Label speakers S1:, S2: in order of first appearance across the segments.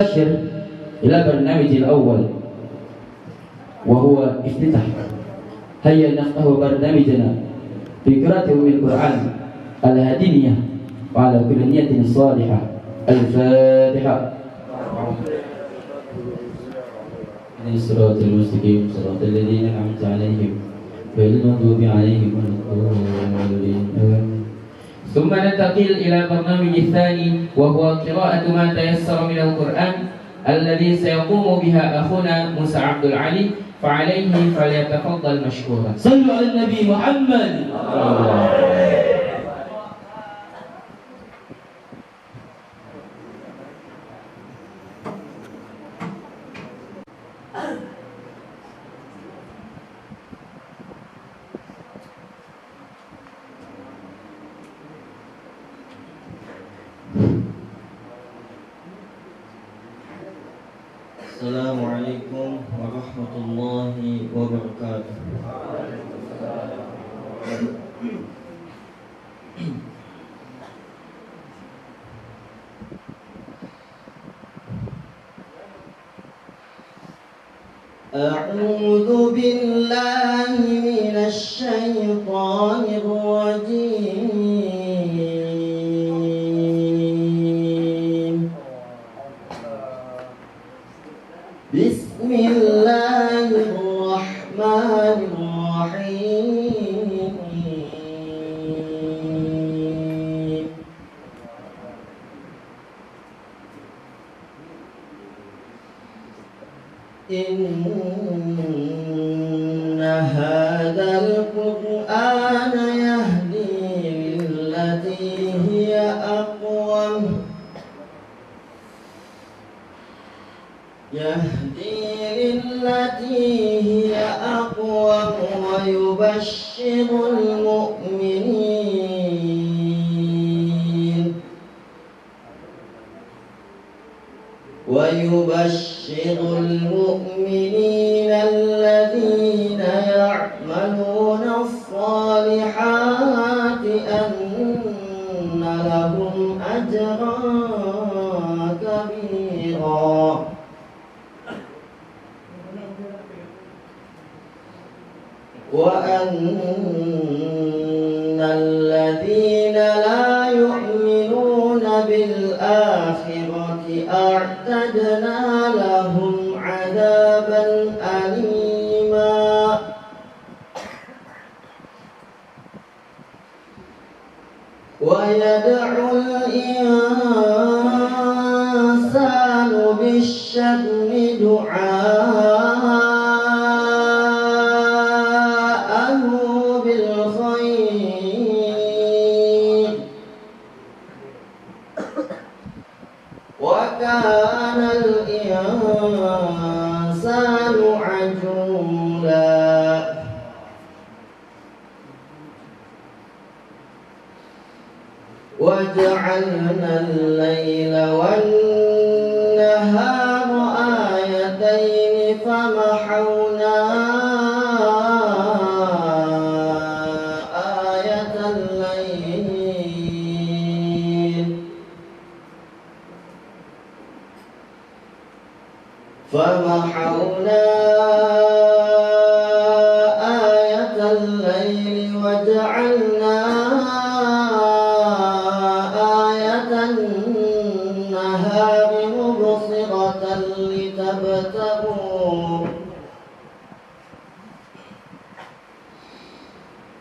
S1: نبشر إلى برنامج الأول وهو افتتاح. هيا نفتح برنامجنا بقراءة أم القرآن الهدية وعلى كل نية صالحة. الفاتحة. الصراط المستقيم صراط الذين أنعمت عليهم غير المغضوب عليهم ولا الضالين. ثم ننتقل إلى البرنامج الثاني وهو قراءة ما تيسر من القرآن الذي سيقوم بها أخونا موسى عبد العلي، فعليه فليتفضل مشكورا. صلوا على النبي محمد.
S2: Assalamualaikum warahmatullahi wabarakatuh. A'udzu billahi minasy syaithanir rajim. Bismillahirrahmanirrahim. Inna hadzal qur'ana yahdi lillati hiya aqwam. ويبشر المؤمنين الذين يعملون الصالحات أن لهم أجرا كبيرا. وأن الذين لا يؤمنون بالآخرة أعتدنا لهم عذابا أليما. ويدعو الإنسان بالشر دعاءه بالخير وكان الإنسان عجولا. وجعلنا الليل والنهار آيتين فمحونا آية الليل وجعلنا آية النهار مبصرة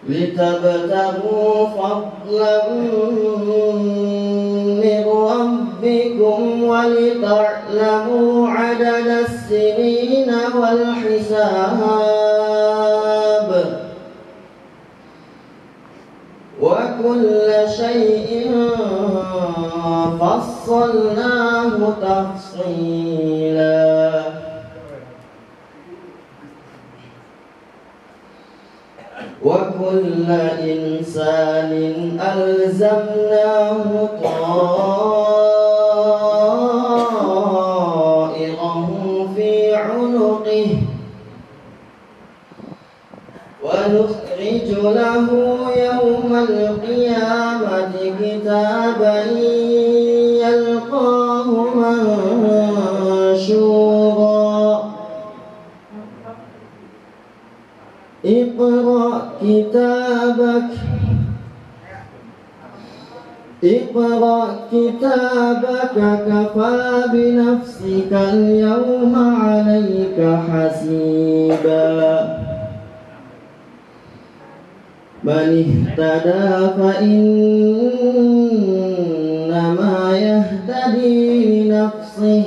S2: لتبتغوا فضلا من ربكم ولتعلموا عدد السنين والحساب وكل شيء فصلناه تفصيلا. وكل إنسان ألزمناه طائره في عنقه ونخرج له يوم القيامة كتابا يلقاه منشورا. وشورى اقرأ كتابك كفى بنفسك اليوم عليك حسيبا من اهتدى فإنما يهتدي لنفسه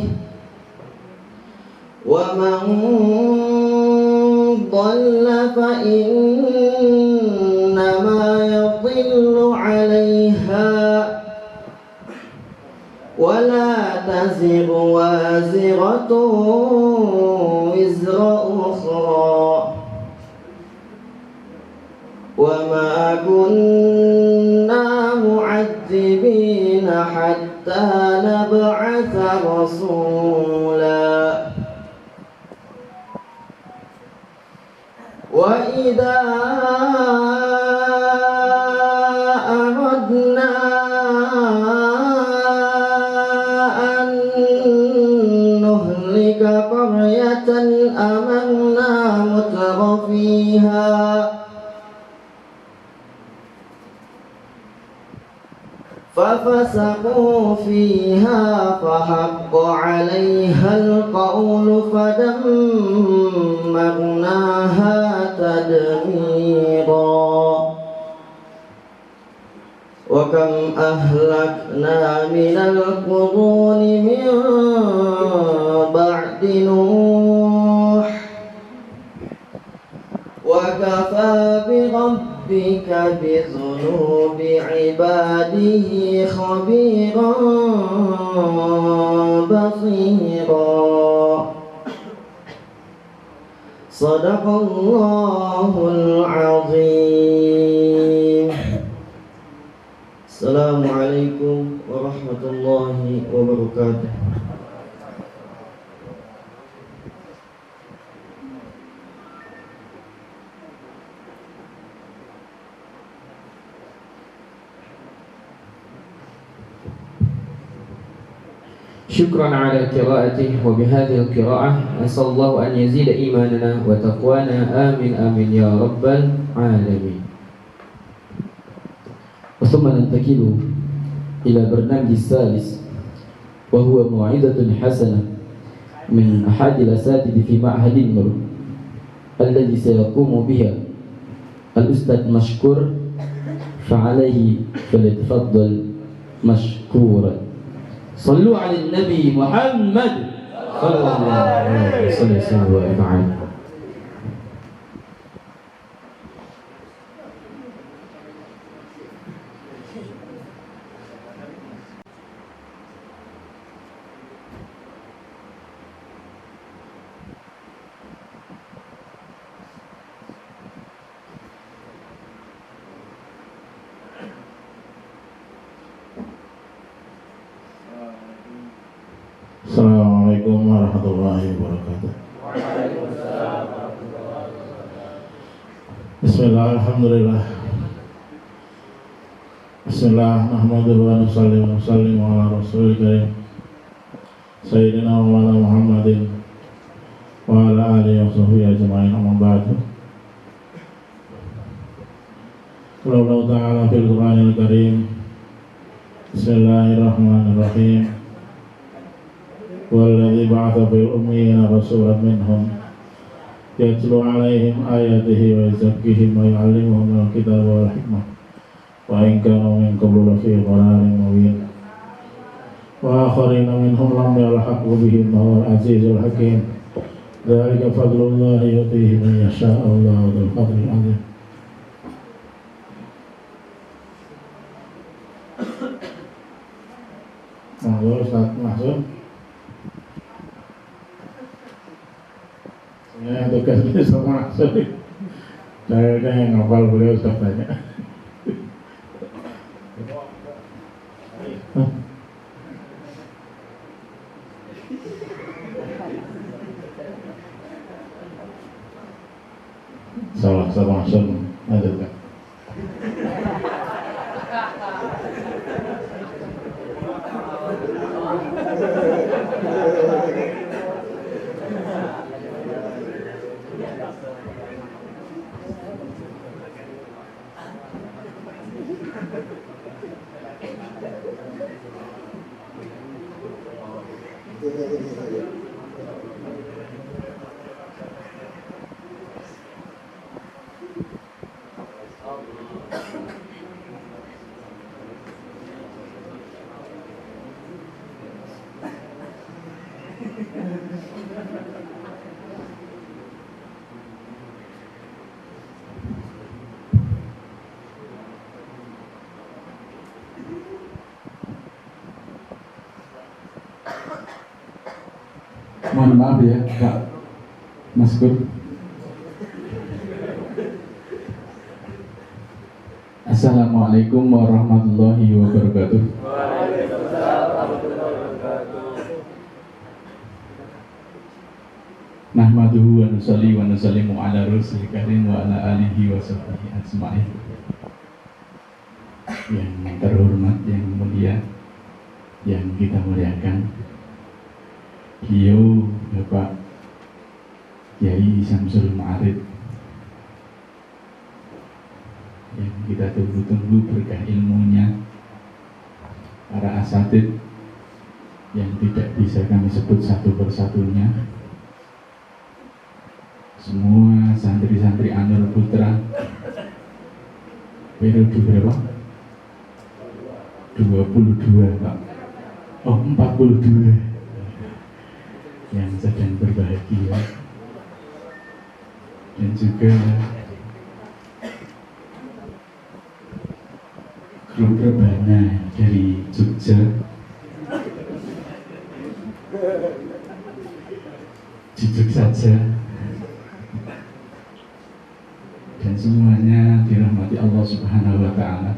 S2: ومن ضل فإنما يضل عليها ولا تزر وازرة وزر أخرى وما كنا معذبين حتى نبعث رسولا وإذا أردنا أن نهلك قرية أمرنا متر فيها ففسقوا فيها فحق عليها القول فدمرناها تدميرا وكم أهلكنا من القرون من بعد نوح وكفى بربك بذنوب عباده خبيرا بصيرا صدق الله العظيم. السلام عليكم ورحمة الله وبركاته.
S1: شكرا على قراءته. وبهذه القراءة نسأل الله أن يزيد إيماننا وتقوانا آمين آمين يا رب العالمين. ثم ننتقل إلى برنامج الثالث وهو موعظة حسنة من أحد الأساتذة في معهد النور الذي سيقوم بها الأستاذ مشكور فعليه فليتفضل مشكورا. صلوا على النبي محمد صلى الله عليه وسلم وبارك.
S3: Assalamualaikum warahmatullahi wabarakatuh. Bismillah, alhamdulillah. Bismillah, nahmaduhu wa nusalli wa nusallim ala rasulil karim Sayyidina wa maulana Muhammadin wa ala alihi wa sahbihi ajma'in, amma ba'du. Qala Allah ta'ala fil Qur'anil karim. Bismillahirrahmanirrahim. Walladzi ba'atha fil ummiyina rasulan minhum yatlu 'alaihim ayatihi wa yuzakkihim wa yu'allimuhum al-kitaba wal hikmah wa in kanu min qablu lafi dhalalin mubin wa akharina minhum lam yalhaqu bihim wa huwal azizul hakim. Dzalika fadlullahi yutihi man yasha'u, Allahu dzul fadlil 'azim. Monggo Ustaz Mahsun. Ya, tugasnya sama sekali. Saya yang ngapal beliau sudah banyak. Salah sama langsung ada tak?
S4: Mohon maaf ya Pak Maskur. Assalamualaikum warahmatullahi wabarakatuh. Nahmaduhu wa nusalli wa nusallimu ala rasulil karim wa ala alihi wa sahbihi ajma'in. Yang terhormat, yang mulia, yang kita muliakan, beliau Bapak Kiai Syamsul Ma'arif yang kita tunggu-tunggu berkah ilmunya, para asatid yang tidak bisa kami sebut satu persatunya, semua santri-santri Anur Putra periode berapa? 22 Pak. Oh 42 yang sedang berbahagia, dan juga grup rebana dari Jogja, jujur saja, dan semuanya dirahmati Allah Subhanahu wa Ta'ala.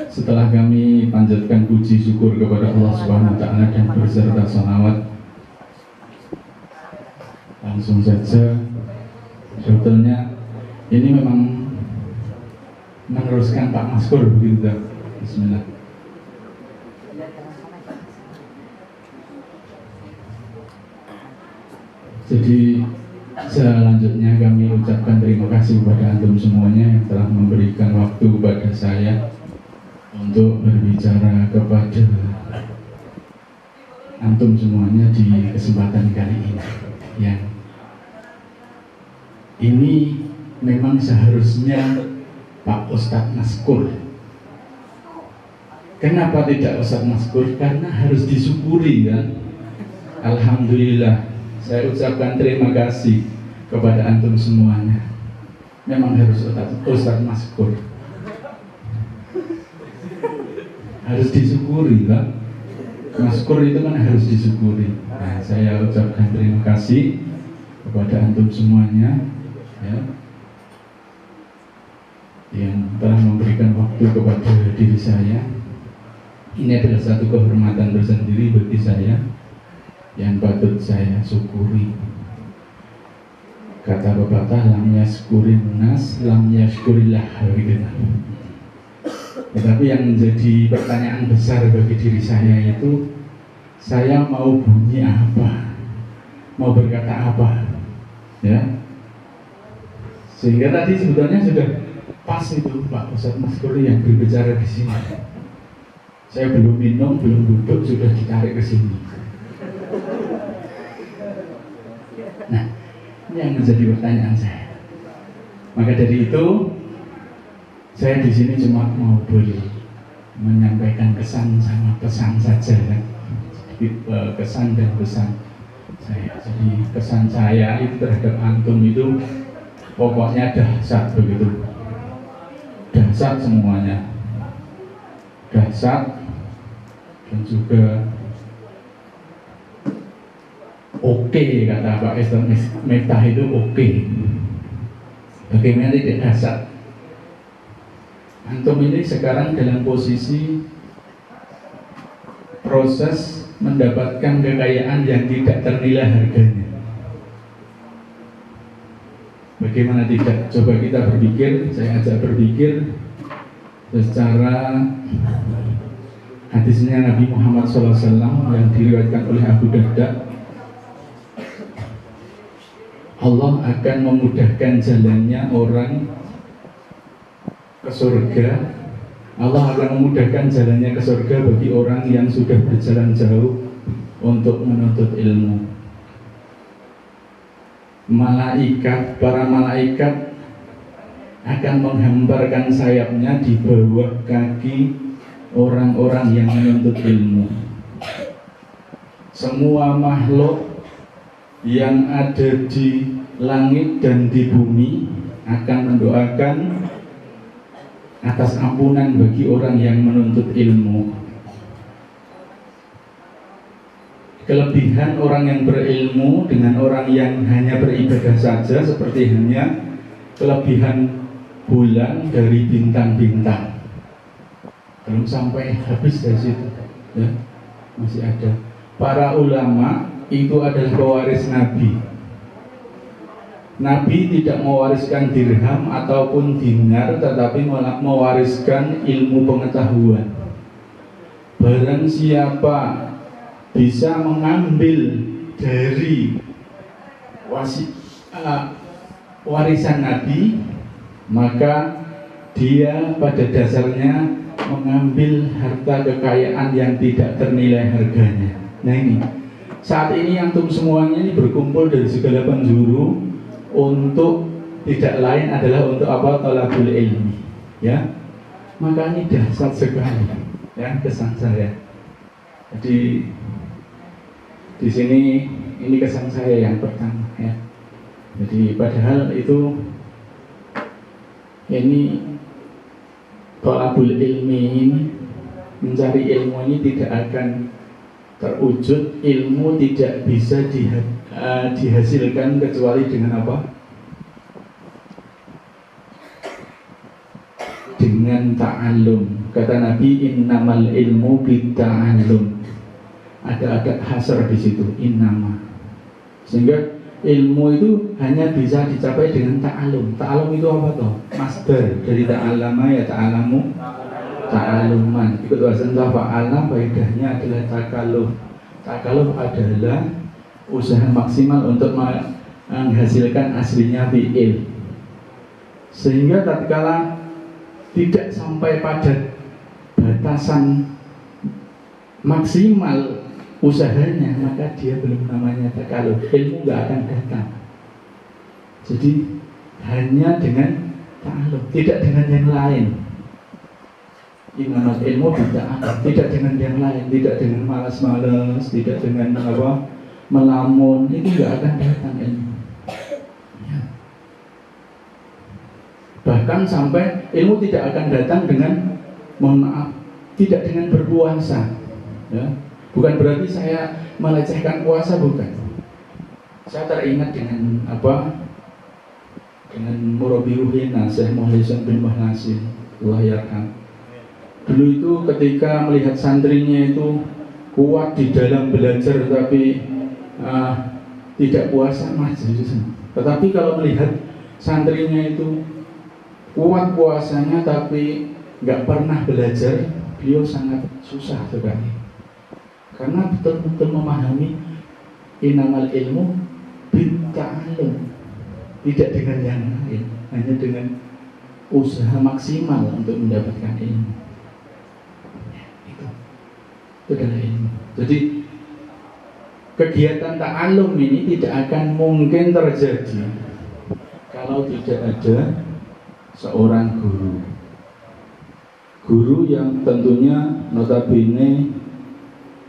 S4: Setelah kami panjatkan puji syukur kepada Allah Subhanahu wa Ta'ala dan berserta sholawat, langsung saja sebetulnya ini memang meneruskan Pak Maskur begitu kan? Bismillah. Jadi selanjutnya kami ucapkan terima kasih kepada antum semuanya yang telah memberikan waktu kepada saya untuk berbicara kepada antum semuanya di kesempatan kali ini. Yang ini memang seharusnya Pak Ustadz Maskur. Kenapa tidak Ustadz Maskur? Karena harus disyukuri kan. Alhamdulillah, saya ucapkan terima kasih kepada antum semuanya. Memang harus Ustadz Maskur. Harus disyukuri kan. Maskur itu kan harus disyukuri. Nah, saya ucapkan terima kasih kepada antum semuanya ya, yang telah memberikan waktu kepada diri saya. Ini adalah satu kehormatan tersendiri bagi saya yang patut saya syukuri. Kata pepatah, lam yaskurin nas lam yaskurillah gitu. Tetapi yang menjadi pertanyaan besar bagi diri saya itu, saya mau bunyi apa, mau berkata apa, ya. Sehingga tadi sebetulnya sudah pas itu Pak Ustadz Maskur yang berbicara di sini. Saya belum minum, belum duduk, sudah ditarik ke sini. Nah, ini yang menjadi pertanyaan saya. Maka dari itu, saya di sini cuma mau menyampaikan kesan sama pesan saja ya. Kesan dan pesan saya. Jadi kesan saya itu terhadap antum itu pokoknya dahsyat begitu. Dahsyat semuanya. Dahsyat dan juga oke, kata Pak Esther Miftah itu oke. Bagaimana tidak dahsyat? Antum ini sekarang dalam posisi proses mendapatkan kekayaan yang tidak ternilai harganya. Bagaimana tidak? Coba kita berpikir, saya ajak berpikir secara hadisnya Nabi Muhammad SAW yang diriwayatkan oleh Abu Darda. Allah akan memudahkan jalannya orang ke surga Allah akan memudahkan jalannya ke surga bagi orang yang sudah berjalan jauh untuk menuntut ilmu. Para malaikat akan menghamparkan sayapnya di bawah kaki orang-orang yang menuntut ilmu. Semua makhluk yang ada di langit dan di bumi akan mendoakan atas ampunan bagi orang yang menuntut ilmu. Kelebihan orang yang berilmu dengan orang yang hanya beribadah saja seperti hanya kelebihan bulan dari bintang-bintang. Belum sampai habis dari situ, ya, masih ada. Para ulama itu adalah pewaris Nabi. Nabi tidak mewariskan dirham ataupun dinar, tetapi mewariskan ilmu pengetahuan. Barang siapa bisa mengambil dari warisan Nabi, maka dia pada dasarnya mengambil harta kekayaan yang tidak ternilai harganya. Nah ini, saat ini antum semuanya ini berkumpul dari segala penjuru untuk tidak lain adalah untuk apa? Thalabul ilmi, ya. Maka ini dahsyat sekali, ya, kesan saya. Jadi di sini ini kesan saya yang pertama, ya. Jadi padahal itu ini thalabul ilmi ini, mencari ilmu ini tidak akan terwujud, ilmu tidak bisa dihasilkan kecuali dengan apa? Dengan ta'allum. Kata Nabi, innamal ilmu bitta'allum. Ada hasar di situ, innama. Sehingga ilmu itu hanya bisa dicapai dengan ta'allum. Ta'allum itu apa toh? Masdar dari ta'allama ya ta'allamu, ta'alluman. Ikut wasan fa'alam, faedahnya adalah takaluf. Takaluf adalah usaha maksimal untuk menghasilkan aslinya fi'il. Sehingga tatkala tidak sampai pada batasan maksimal usahanya, maka dia belum namanya takaluf. Ilmu nggak akan datang. Jadi hanya dengan ta'allum, tidak dengan yang lain. Innamal ilmu bitta'allum, tidak dengan yang lain, tidak dengan malas-malas, tidak dengan apa? Melamun, itu nggak akan datang ilmu. Ya. Bahkan sampai ilmu tidak akan datang dengan, mohon maaf, tidak dengan berpuasa. Ya. Bukan berarti saya melecehkan puasa, bukan. Saya teringat dengan apa? Dengan murabi ruhina Syekh Muhlisin bin Mahlasin, Allah yarham. Dulu itu ketika melihat santrinya itu kuat di dalam belajar tapi tidak puasa majelis. Tetapi kalau melihat santrinya itu kuat puasanya tapi nggak pernah belajar, beliau sangat susah sekali. Karena betul-betul memahami innamal ilmu bitta'allum, tidak dengan yang lain, hanya dengan usaha maksimal untuk mendapatkan ilmu. Itu adalah ilmu. Jadi kegiatan ta'allum ini tidak akan mungkin terjadi kalau tidak ada seorang guru yang tentunya notabene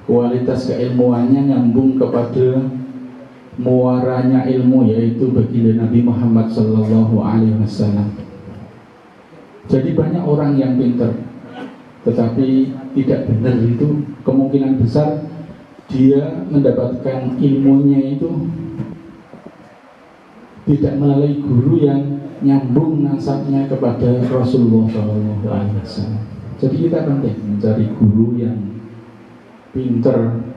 S4: kualitas keilmuannya nyambung kepada muaranya ilmu, yaitu baginda Nabi Muhammad SAW. Jadi banyak orang yang pintar tetapi tidak benar, itu kemungkinan besar dia mendapatkan ilmunya itu tidak melalui guru yang nyambung nasabnya kepada Rasulullah SAW. Jadi kita penting mencari guru yang pinter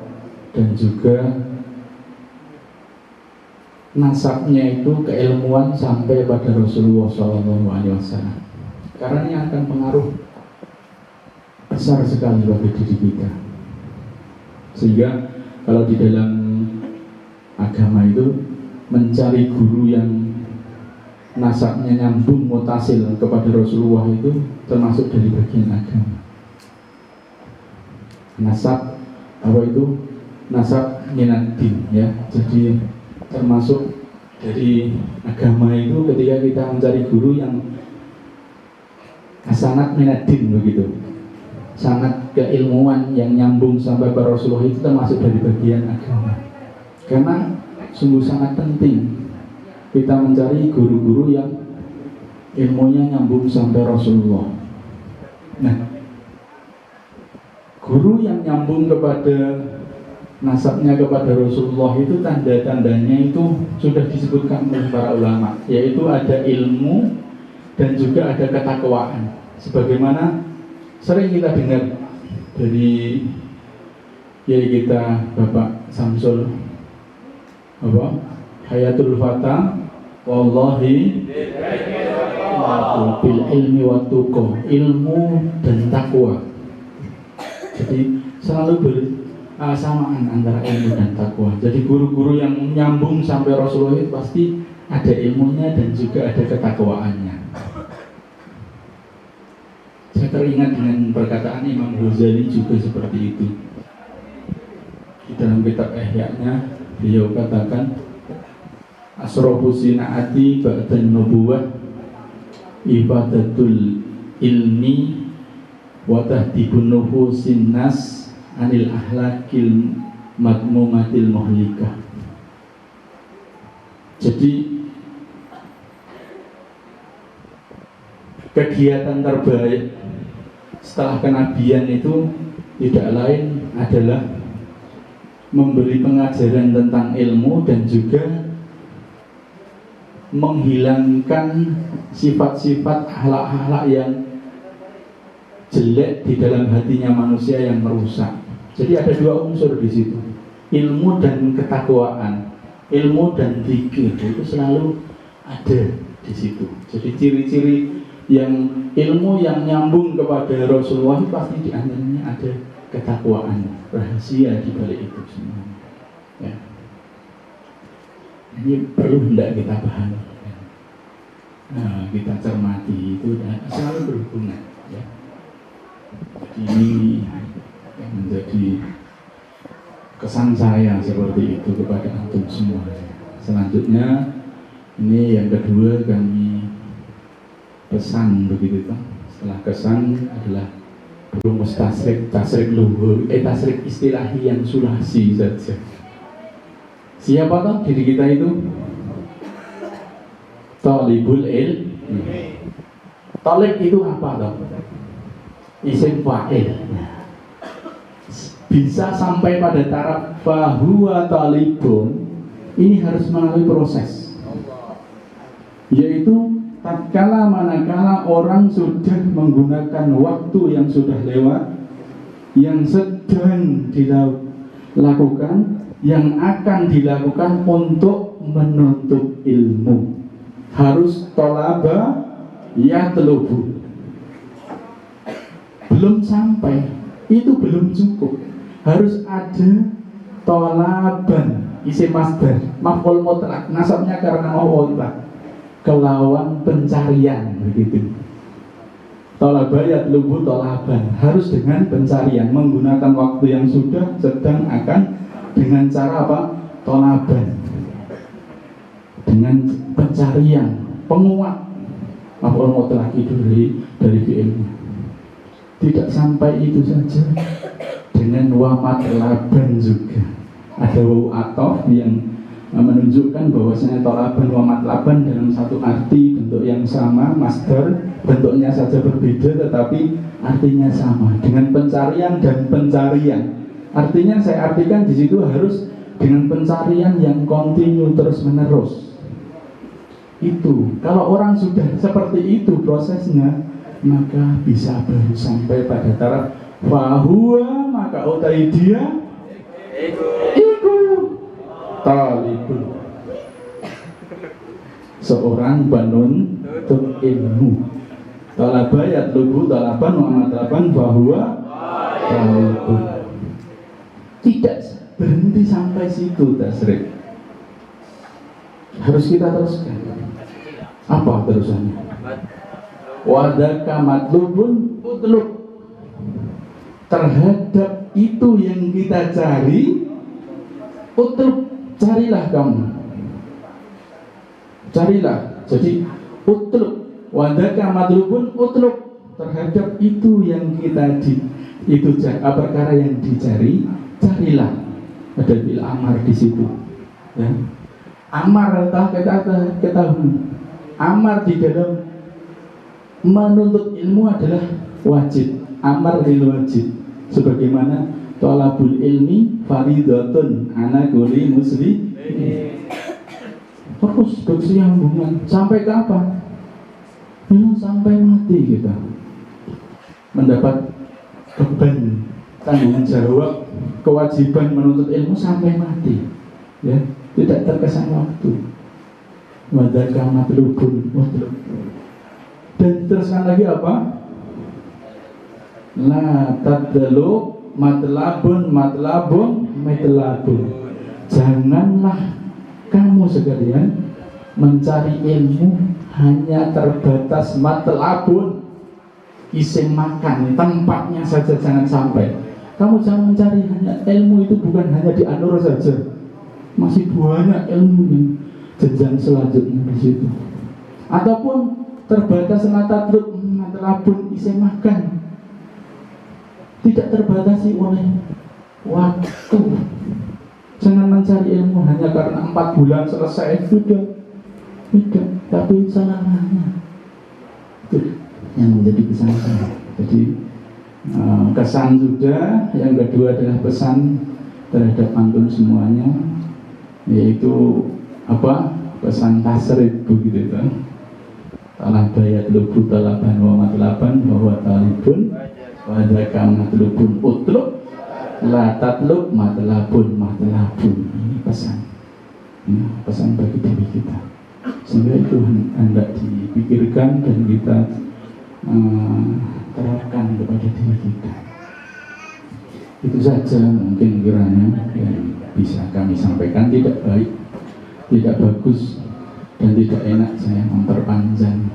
S4: dan juga nasabnya itu keilmuan sampai pada Rasulullah SAW. Karena ini akan pengaruh besar sekali bagi diri kita. Sehingga kalau di dalam agama itu mencari guru yang nasabnya nyambung mutasil kepada Rasulullah itu termasuk dari bagian agama. Nasab apa itu? Nasab minaddin ya. Jadi termasuk dari agama itu ketika kita mencari guru yang hasanat minaddin begitu. Sangat keilmuan yang nyambung sampai ke Rasulullah itu termasuk dari bagian agama. Karena sungguh sangat penting kita mencari guru-guru yang ilmunya nyambung sampai Rasulullah. Nah, guru yang nyambung kepada nasabnya kepada Rasulullah itu tanda-tandanya itu sudah disebutkan oleh para ulama, yaitu ada ilmu dan juga ada ketakwaan. Sebagaimana sering kita dengar dari kiai kita Bapak Samsul Hayatul Fata, wallahi bil ilmi wa tuqa, ilmu dan takwa. Jadi selalu bersamaan antara ilmu dan takwa. Jadi guru-guru yang nyambung sampai Rasulullah itu pasti ada ilmunya dan juga ada ketakwaannya. Saya teringat dengan perkataan Imam Ghazali juga seperti itu. Di dalam kitab Ihya-nya beliau katakan, asrofu sinaati ba'dan nubuwah ibadatul ilmi wa tahdibun nufusin nas anil ahlakil madmumatil muhlikah. Jadi kegiatan terbaik setelah kenabian itu tidak lain adalah memberi pengajaran tentang ilmu dan juga menghilangkan sifat-sifat akhlak-akhlak yang jelek di dalam hatinya manusia yang merusak. Jadi ada dua unsur di situ, ilmu dan ketakwaan, ilmu dan zikir itu selalu ada di situ. Jadi ciri-ciri yang ilmu yang nyambung kepada Rasulullah pasti di antaranya ada ketakwaan, rahasia di balik itu semua. Ya. Ini perlu hendak kita pahami. Nah, kita cermati itu selalu berhubungan. Ya. Jadi ini yang menjadi kesan saya seperti itu kepada antum semua. Selanjutnya ini yang kedua kami pesan begitu kan. Setelah kesan adalah rumus tasrik luhur, tasrik istilahi yang sulasi saja. Siapa toh diri kita itu? Talibul ilmi. Talib itu apa toh? Isim fa'il. Bisa sampai pada taraf fahuwa talibun, ini harus melalui proses, yaitu tatkala manakala orang sudah menggunakan waktu yang sudah lewat, yang sedang dilakukan, yang akan dilakukan untuk menuntut ilmu, harus tolaba yatlubu. Belum sampai, itu belum cukup, harus ada tolaban, isim masdar, maf'ul mutlak, nasabnya karena maf'ul mutlak, kelawan pencarian begitu. Tolaba yatlubu tolaban, harus dengan pencarian, menggunakan waktu yang sudah, sedang, akan, dengan cara apa? Tolaban, dengan pencarian, penguat maf'ul mutlak itu dari fi'ilnya. Tidak sampai itu saja, dengan wa matlaban juga ada waw atof yang menunjukkan bahwasanya tolaban wa matlaban dalam satu arti, bentuk yang sama, masdar, bentuknya saja berbeda tetapi artinya sama, dengan pencarian dan pencarian. Artinya saya artikan di situ harus dengan pencarian yang kontinu terus menerus. Itu kalau orang sudah seperti itu prosesnya, maka bisa baru sampai pada taraf fahuwa, maka utai dia iku talibun, seorang banun tuk ilmu. Talaba yatlubu talaban wa matlaban fahuwa talibun. Tidak berhenti sampai situ tasrik, harus kita teruskan Apa terusannya? Wadaka matlubun utlub. Terhadap itu yang kita cari, utlub, carilah kamu. Carilah. Jadi utlub, wadaka matlubun utlub. Terhadap itu yang kita perkara yang dicari, carilah. Ada bil amar di situ. Ya. Amar kita ketahui. Amar di dalam menuntut ilmu adalah wajib. Amar lil wajib. Sebagaimana thalabul ilmi fardhatun ala kulli muslim. Terus berkesinambungan sampai kapan? Ya, sampai mati kita mendapat beban tanggung jawab kewajiban menuntut ilmu sampai mati. Ya, tidak terkesan waktu. Wadaka matlubun utlub. Dan teruskan lagi apa? La tadlu matlabun matlabun. Janganlah kamu sekalian mencari ilmu hanya terbatas matlabun, isim makan, tempatnya saja jangan sampai. Kamu jangan mencari hanya ilmu itu bukan hanya di Anur saja. Masih banyak ilmu yang jenjang selanjutnya di situ. Ataupun terbatas matlabun isim makan. Tidak terbatasi oleh waktu. Jangan mencari ilmu hanya karena 4 bulan selesai, sudah. Tidak, tapi salahnya. Itu yang menjadi pesan saya. Jadi kesan sudah. Yang kedua adalah pesan terhadap antum semuanya, yaitu apa? Pesan tasrif begitu kan. Talah bayat lubu talaban wa matlaban bahwa talibun wadaka matlubun utlub la tatlub matlabun. Ini pesan. Ini pesan bagi diri kita. Sehingga itu hendak dipikirkan dan kita terapkan kepada diri kita. Itu saja mungkin kiranya yang bisa kami sampaikan. Tidak baik, tidak bagus, dan tidak enak saya memperpanjang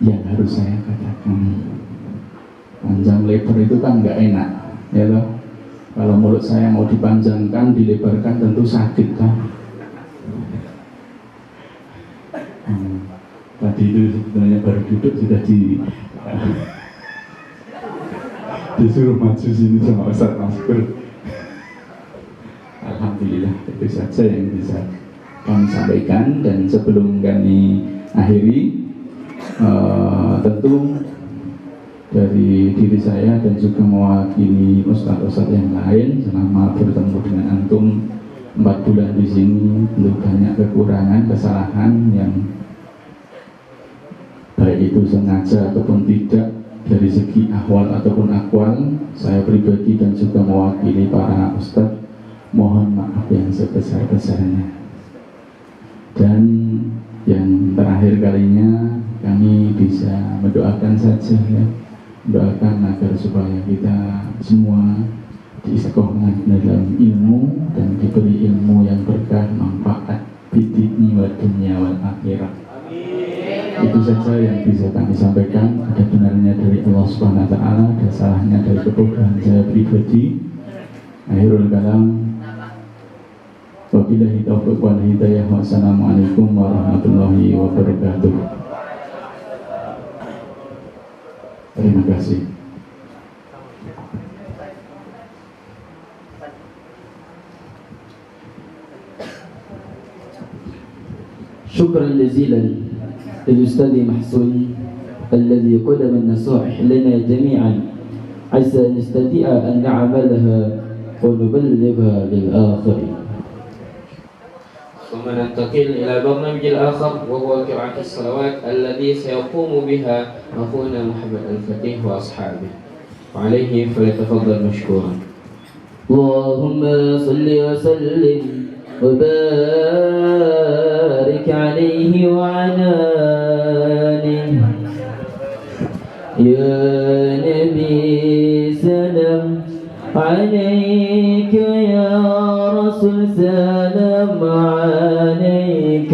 S4: yang harus saya katakan. Panjang lebar itu kan nggak enak, ya loh. Kalau mulut saya mau dipanjangkan, dilebarkan, tentu sakit kan. Tadi itu sebenarnya baru duduk sudah disuruh maju sini sama Ustaz Maskur. Alhamdulillah, itu saja yang bisa kami sampaikan. Dan sebelum kami akhiri, tentu dari diri saya dan juga mewakili ustadz-ustadz yang lain, selama bertemu dengan antum 4 bulan di sini, tentu banyak kekurangan, kesalahan yang baik itu sengaja ataupun tidak, dari segi ahwal ataupun akwal. Saya pribadi dan juga mewakili para ustadz mohon maaf yang sebesar-besarnya. Dan yang terakhir kalinya, kami bisa mendoakan saja ya, doakan agar supaya kita semua diistiqomah dalam ilmu dan diberi ilmu yang berkah, manfaat bidini wa dunya wal akhirah. Itu saja yang bisa kami sampaikan. Ada benarnya dari Allah Subhanahu wa taala, ada salahnya dari kebodohan saya pribadi. Akhirul kalam, wabillahi taufiq wal hidayah. Wassalamualaikum warahmatullahi wabarakatuh. Terima kasih.
S1: شكرا جزيلا للأستاذ محسون الذي قدم النصائح لنا جميعا عسى أن نستطيع أن نعملها ونبلغها للآخرين. ثم ننتقل إلى برنامج الآخر وهو قراءة الصلوات الذي سيقوم بها أخونا محمد الفتيح وأصحابه، وعليه فليتفضل مشكورا. اللهم صل وسلم وبارك عليه وعلى آله. يا نبي سلام عليك، يا رسول سلام عليك.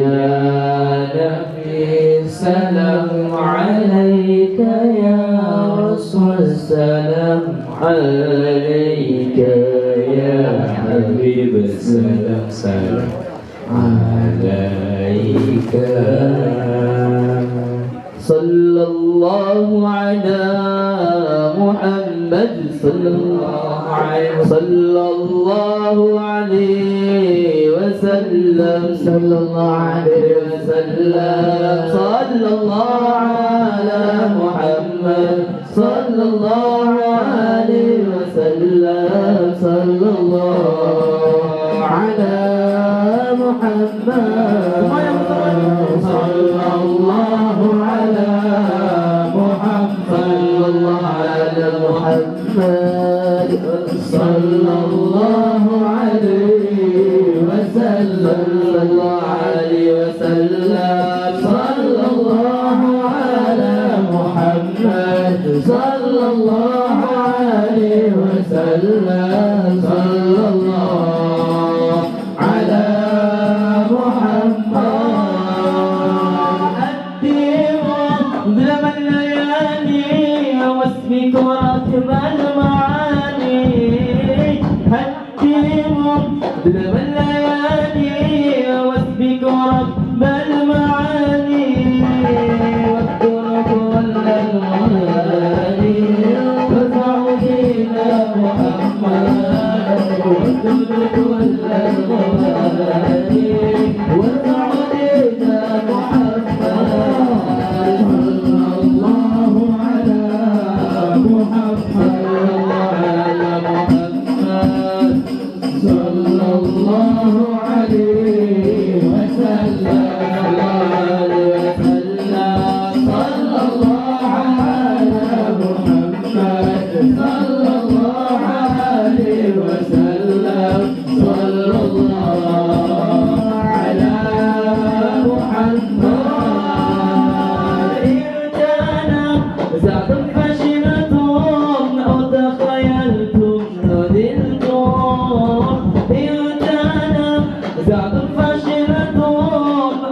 S1: يا نبي سلام عليك يا رسول سلام عليك يا حبيب سلام سلام عليك صلى الله على محمد صلى الله عليه وسلم صلى الله عليه وسلم صلى الله على محمد صلى الله عليه وسلم صلى الله على محمد صلى الله على محمد صلى الله عليه وسلم صلى الله عليه وسلم صلى الله على محمد صلى الله عليه وسلم صلى الله على محمد ظلم الليالي واسمك ركب المعاني هديهم ظلم الليالي واسمك ركب المعاني واذكر كل المغاني واسمع فينا محمد واذكر كل المغاني واسمع فينا محمد صلى الله عليه وسلم صلى الله على محمد صلى الله عليه وسلم صلى الله على محمد إننا زعت فشلتم أو تخيلتم نذلتم إننا زعت فشلتم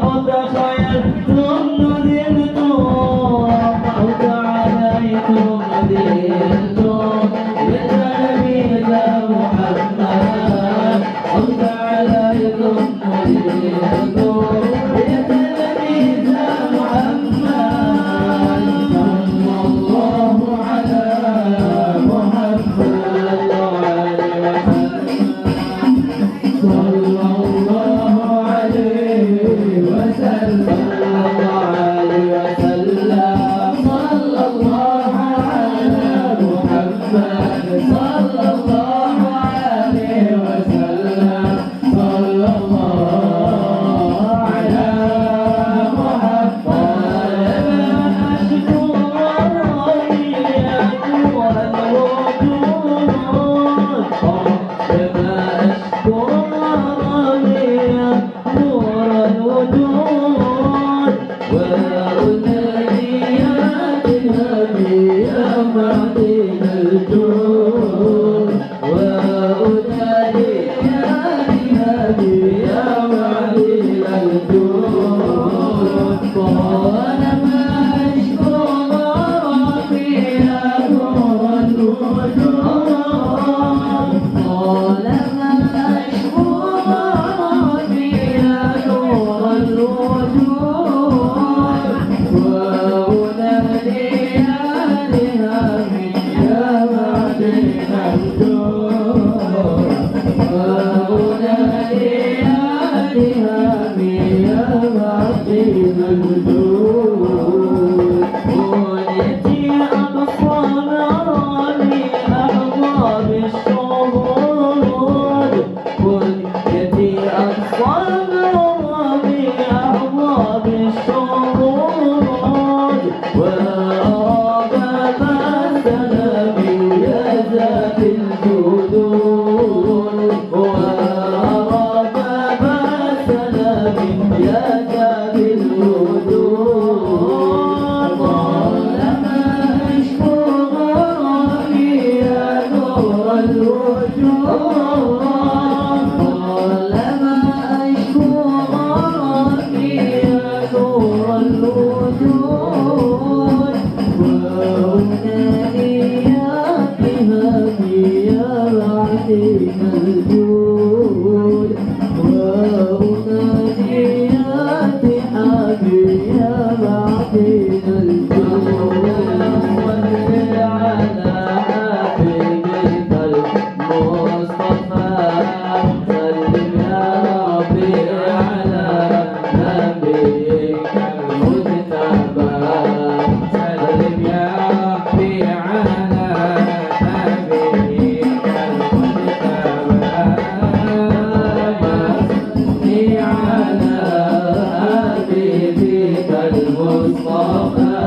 S1: أو تخيلتم نذلتم أو تعاليتم نذلتم بالنبي محمد أو تعاليتم نذلتم بالنبي محمد صلى الله على محمد صلى الله عليه وسلم صلى الله على محمد صلى الله عليه وسلم صلى الله على محمد أشكو ربي نور الوجود كما أشكو ربي نور الوجود وأنادي يا بنبي يا معدن الجود وأنادي يا بنبي يا معدن الجود قال ما أشكو ربي يا نور الوجود قال ما أشكو ربي يا نور الوجود وأنادي يا لهامي يا معدن الجود وأنادي يا لهامي يا معدن الجود وليتي أبصارني أحباب الشهود وليتي أبصارني أحباب الشهود وأرى باب السلام يا ذات الجدود وأرى باب السلام يا ذات الوجود المصطفى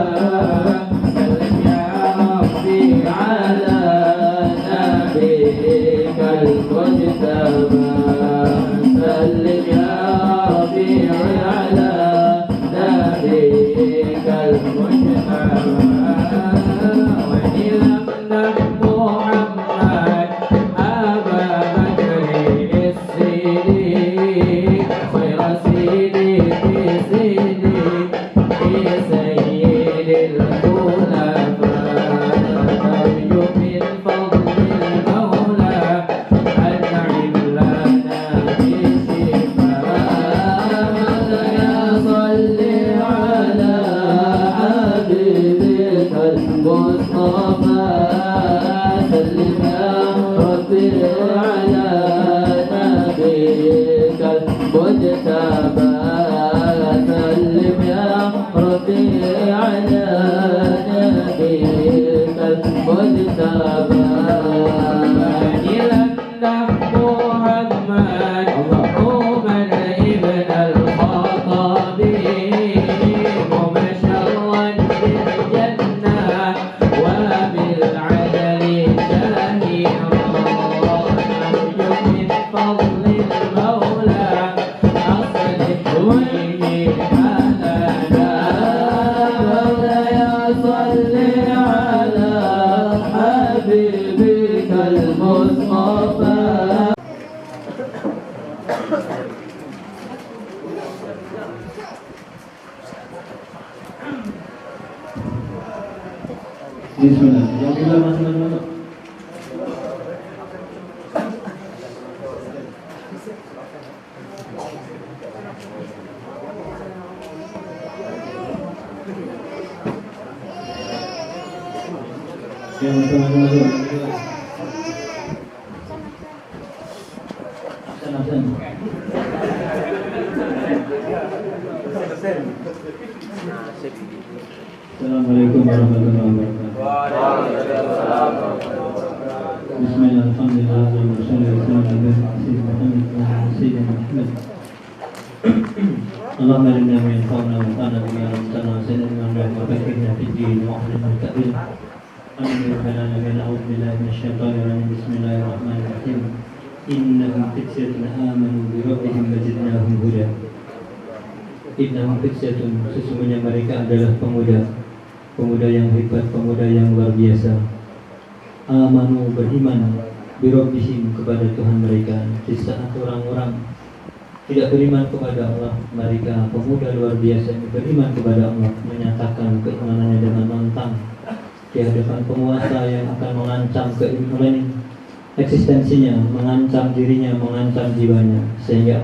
S1: سلم يا ربي على نبيك المجتبى سلم يا ربي على نبيك المجتبى وإلى محمد أبا بكر الصديق خير سيدي في سيدي في سيد الخلفاء نرجو من فضل المولى أنعم لنا بشفاء يا صل على حبيبك المصطفى سلم يا ربي على نبيك المجتبى سلم يا ربي على نبيك المجتبى إلى محمد عمر ابن الخطاب مبشرا بالجنة وبالعدل شهيرا نرجو من فضل المولى أصلح به حالنا يا صل على حبيبك المصطفى
S3: Bismillah. Yang kita masuk. Yang masuk. Absen. Assalamualaikum warahmatullahi wabarakatuh. Bismillah, alhamdulillah, اللهم علمنا ما ينفعنا وانفعنا بما علمتنا وزدنا علما وفقهنا في الدين واحلنا التأويل آمين ربنا آمين أعوذ بالله من الشيطان الرجيم بسم الله الرحمن الرحيم إنهم فتية آمنوا بربهم وزدناهم هدى Innahum fityatun, sesungguhnya mereka adalah pemuda yang hebat, pemuda yang luar biasa. Amanu, beriman, birabbihim, kepada Tuhan mereka. Di saat orang-orang tidak beriman kepada Allah, mereka pemuda luar biasa yang beriman kepada Allah, menyatakan keimanannya dengan lantang di hadapan penguasa yang akan mengancam keimanan eksistensinya, mengancam dirinya, mengancam jiwanya, sehingga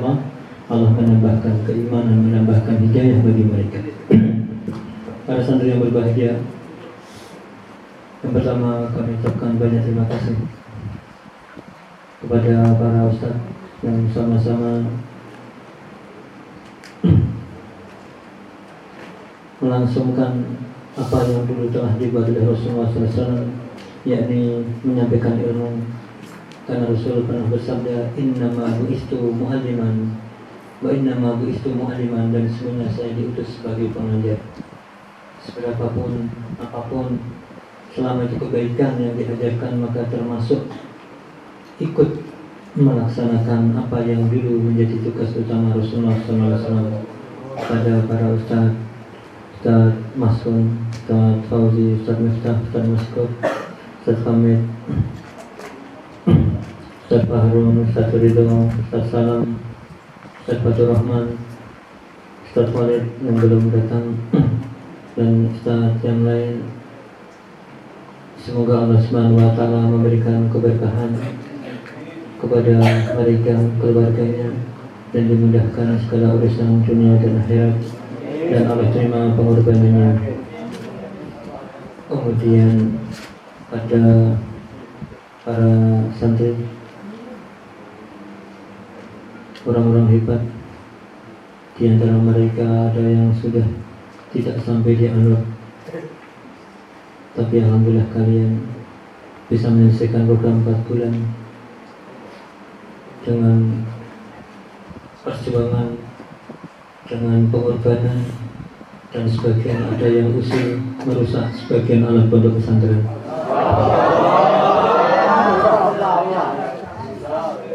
S3: Allah menambahkan keimanan, menambahkan hidayah bagi mereka. Para santri yang berbahagia, yang pertama kami ucapkan banyak terima kasih kepada para ustadz yang sama-sama melangsungkan apa yang dulu telah dibuat oleh Rasulullah SAW, yakni menyampaikan ilmu. Karena Rasul pernah bersabda, innama bu'istu mu'alliman wa innama bu'istu mu'alliman, dan sebenarnya saya diutus sebagai pengajar. Seberapapun apapun, selama itu kebaikan yang diajarkan, maka termasuk ikut melaksanakan apa yang dulu menjadi tugas utama Rasulullah SAW pada para ustaz Masun, Ustaz Fauzi, Ustaz Miftah, Ustaz Maskur, Ustaz Hamid, Ustaz Fahrun, Ustaz Ridho, Ustaz Salam, Ustaz Fatur Rahman, Ustaz Walid yang belum datang, dan Ustaz yang lain. Semoga Allah SWT memberikan keberkahan kepada mereka, keluarganya, dan dimudahkan segala urusan dunia dan akhirat, dan Allah terima pengorbanannya. Kemudian pada para santri, orang-orang hebat. Di antara mereka ada yang sudah tidak sampai di Anur, tapi alhamdulillah kalian bisa menyelesaikan program 4 bulan dengan perjuangan, dengan pengorbanan,
S5: dan sebagian ada yang usul merusak sebagian alat pondok pesantren.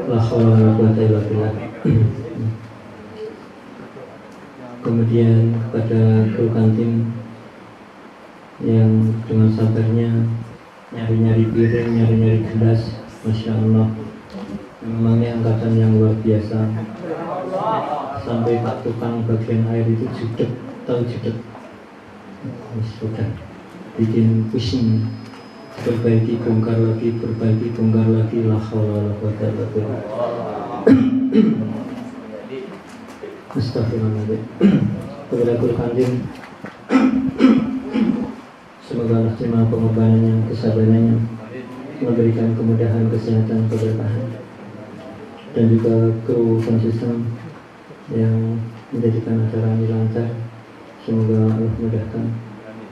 S5: La haula wala quwwata illa billah. Kemudian kepada kru kantin yang dengan sabarnya nyari-nyari piring, nyari-nyari gelas, Masya Allah, memangnya angkatan yang luar biasa. Sampai Pak tukang bagian air itu judek, tahu judek, sudah bikin pusing, perbaiki bongkar lagi, perbaiki bongkar lagi, la haula wala quwwata illa billah. Astagfirullahaladzim. Kepada kru kantin, semoga Allah terima pengorbanannya, kesabarannya, memberikan kemudahan, kesehatan, keberkahan, dan juga kru konsisten yang menjadikan acara ini lancar. Semoga Allah mudahkan.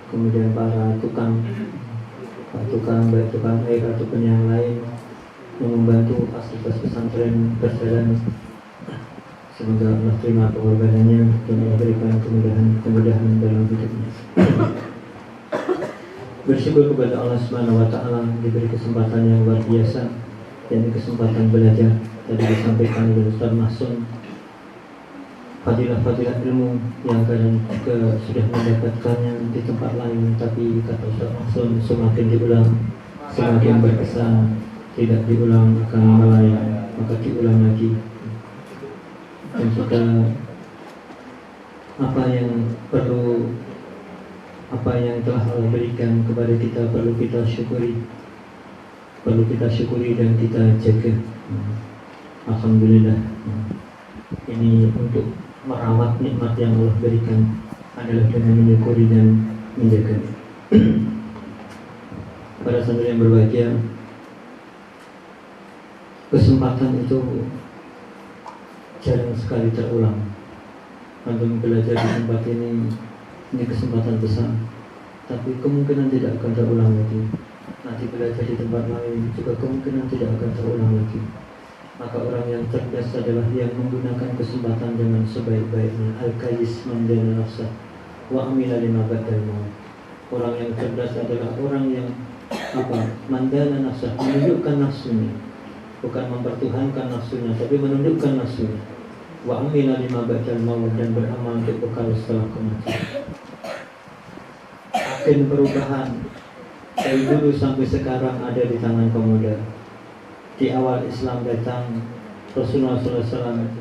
S5: Kemudian para tukang, baik tukang air ataupun yang lain yang membantu fasilitas pesantren berjalan, semoga Allah terima pengorbanannya dan memberikan kemudahan dalam hidupnya. Bersyukur kepada Allah Subhanahu wa Ta'ala diberi kesempatan yang luar biasa, yakni kesempatan belajar. Tadi disampaikan oleh Ustaz Mahsun fadilah-fadilah ilmu yang kadang juga sudah mendapatkannya di tempat lain, tapi kata Ustaz Mahsun semakin diulang semakin berkesan, tidak diulang akan melayang, maka diulang lagi. Dan kita apa yang telah Allah berikan kepada kita perlu kita syukuri, dan kita jaga. Alhamdulillah, ini untuk merawat nikmat yang Allah berikan adalah dengan menyukuri dan menjaga. Para santri yang berbahagia, kesempatan itu jarang sekali terulang. Antum belajar di tempat ini kesempatan besar, tapi kemungkinan tidak akan terulang lagi. Nanti belajar di tempat lain juga kemungkinan tidak akan terulang lagi. Maka orang yang cerdas adalah yang menggunakan kesempatan dengan sebaik-baiknya. Al-Qayyis mandana nafsah wa amila lima ba'dal maut. Orang yang cerdas adalah orang yang mandana nafsah, menundukkan nafsunya, bukan mempertuhankan nafsunya, tapi menundukkan nafsunya. Wa amila lima ba'dal maut, dan beramal untuk bekal setelah kematian. Agen perubahan dari dulu sampai sekarang ada di tangan pemuda. Di awal Islam datang, Rasulullah SAW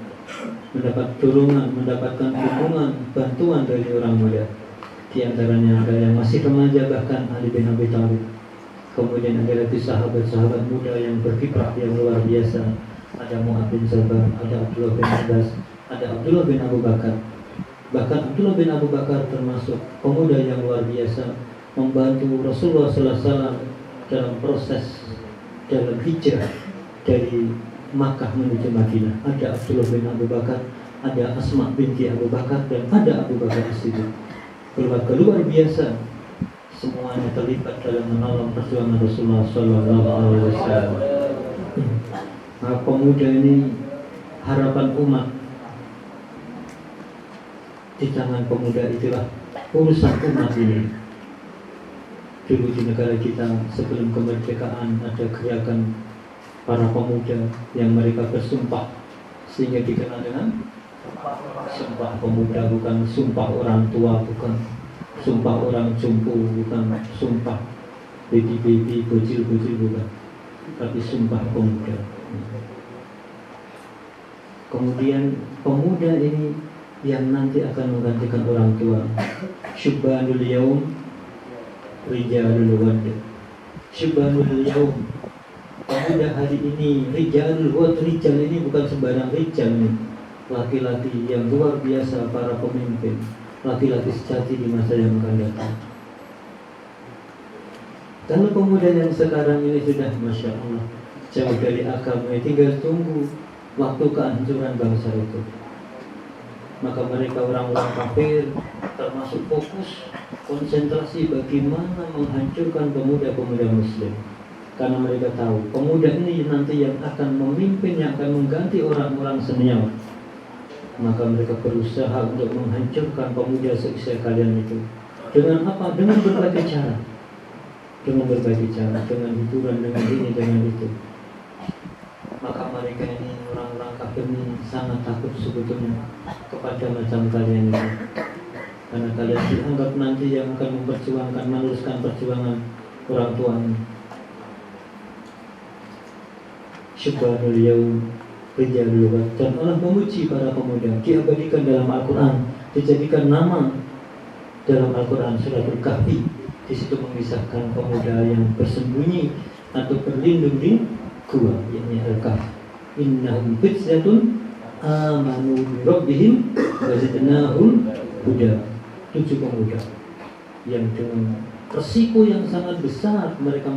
S5: mendapat dorongan, mendapatkan dukungan, bantuan dari orang muda. Di antaranya ada yang masih remaja, bahkan Ali bin Abi Thalib. Kemudian ada lagi sahabat-sahabat muda yang berkiprah yang luar biasa. Ada Mu'adz bin Jabal, ada Abdullah bin Abbas, ada Abdullah bin Abu Bakar. Bahkan Abdullah bin Abu Bakar termasuk pemuda yang luar biasa, membantu Rasulullah SAW dalam proses dalam hijrah dari Makkah menuju Madinah. Ada Abdullah bin Abu Bakar, ada Asma binti Abu Bakar, dan ada Abu Bakar As-Siddiq. Keluarga luar biasa, semuanya terlibat dalam menolong perjuangan Rasulullah SAW. Nah, pemuda ini harapan umat. Di tangan pemuda itulah urusan umat ini. Dulu di negara kita sebelum kemerdekaan ada gerakan para pemuda yang mereka bersumpah, sehingga dikenal dengan sumpah pemuda, bukan sumpah orang tua, bukan sumpah orang jompo, bukan sumpah baby bocil, bukan, tapi sumpah pemuda. Kemudian pemuda ini yang nanti akan menggantikan orang tua. Syubbanul yaum rijalul wad. Syubbanul yaum, pemuda hari ini. Rijalul wad, rijal ini bukan sembarang rijal nih. Laki-laki yang luar biasa, para pemimpin, laki-laki sejati di masa yang akan datang. Kalau pemuda yang sekarang ini sudah Masya Allah jauh dari agama, tinggal tunggu waktu kehancuran bangsa itu. Maka mereka orang-orang kafir termasuk fokus konsentrasi bagaimana menghancurkan pemuda-pemuda muslim. Karena mereka tahu pemuda ini nanti yang akan memimpin, yang akan mengganti orang-orang senior. maka mereka berusaha untuk menghancurkan pemuda seusia kalian itu. Dengan apa? Dengan berbagai cara. Dengan berbagai cara, dengan hiburan, dengan ini, dengan itu. Maka mereka ini, orang-orang kafir ini sangat takut sebetulnya kepada macam kalian itu. Karena kalian dianggap nanti yang akan memperjuangkan, meneruskan perjuangan orang tuanya. Syubhanul yaum rijalul wad. Dan Allah memuji para pemuda, diabadikan dalam Al-Quran, dijadikan nama dalam Al-Quran Suratul Kahfi. Di situ memisahkan pemuda yang bersembunyi atau berlindung di gua, yakni Al-Kahf. Innahum fityatun amanu bi rabbihim wa zidnahum huda. 7 pemuda yang dengan resiko yang sangat besar mereka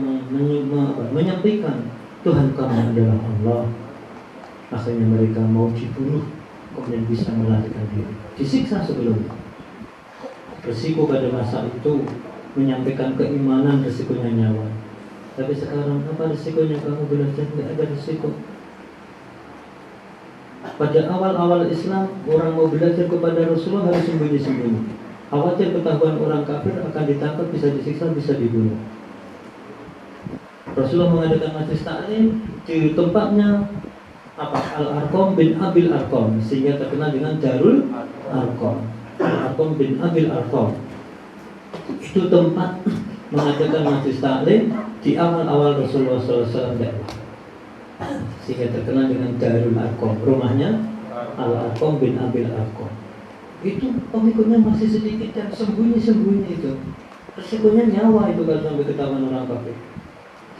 S5: menyampaikan Tuhan kamu adalah Allah. Akhirnya mereka mau dibunuh, kemudian bisa melarikan diri, disiksa sebelumnya. Resiko pada masa itu menyampaikan keimanan, resikonya nyawa. Tapi sekarang apa resikonya kamu belajar? Tidak ada resiko. Pada awal-awal Islam, orang mau belajar kepada Rasulullah harus sembunyi-sembunyi. Khawatir ketahuan orang kafir akan ditangkap, bisa disiksa, bisa dibunuh. Rasulullah mengadakan majlis taklim di tempatnya Al-Arqam bin Abil Arqam, sehingga terkenal dengan Darul Arqam. Al-Arqam bin Abil Arqam. Itu tempat mengadakan majlis taklim di awal-awal Rasulullah SAW dakwah, sehingga terkenal dengan Darul Arqam. Rumahnya Al-Arqam bin Abil Arqam. Itu pengikutnya masih sedikit dan sembunyi-sembunyi itu. Resikonya nyawa itu kalau sampai ketahuan orang kafir.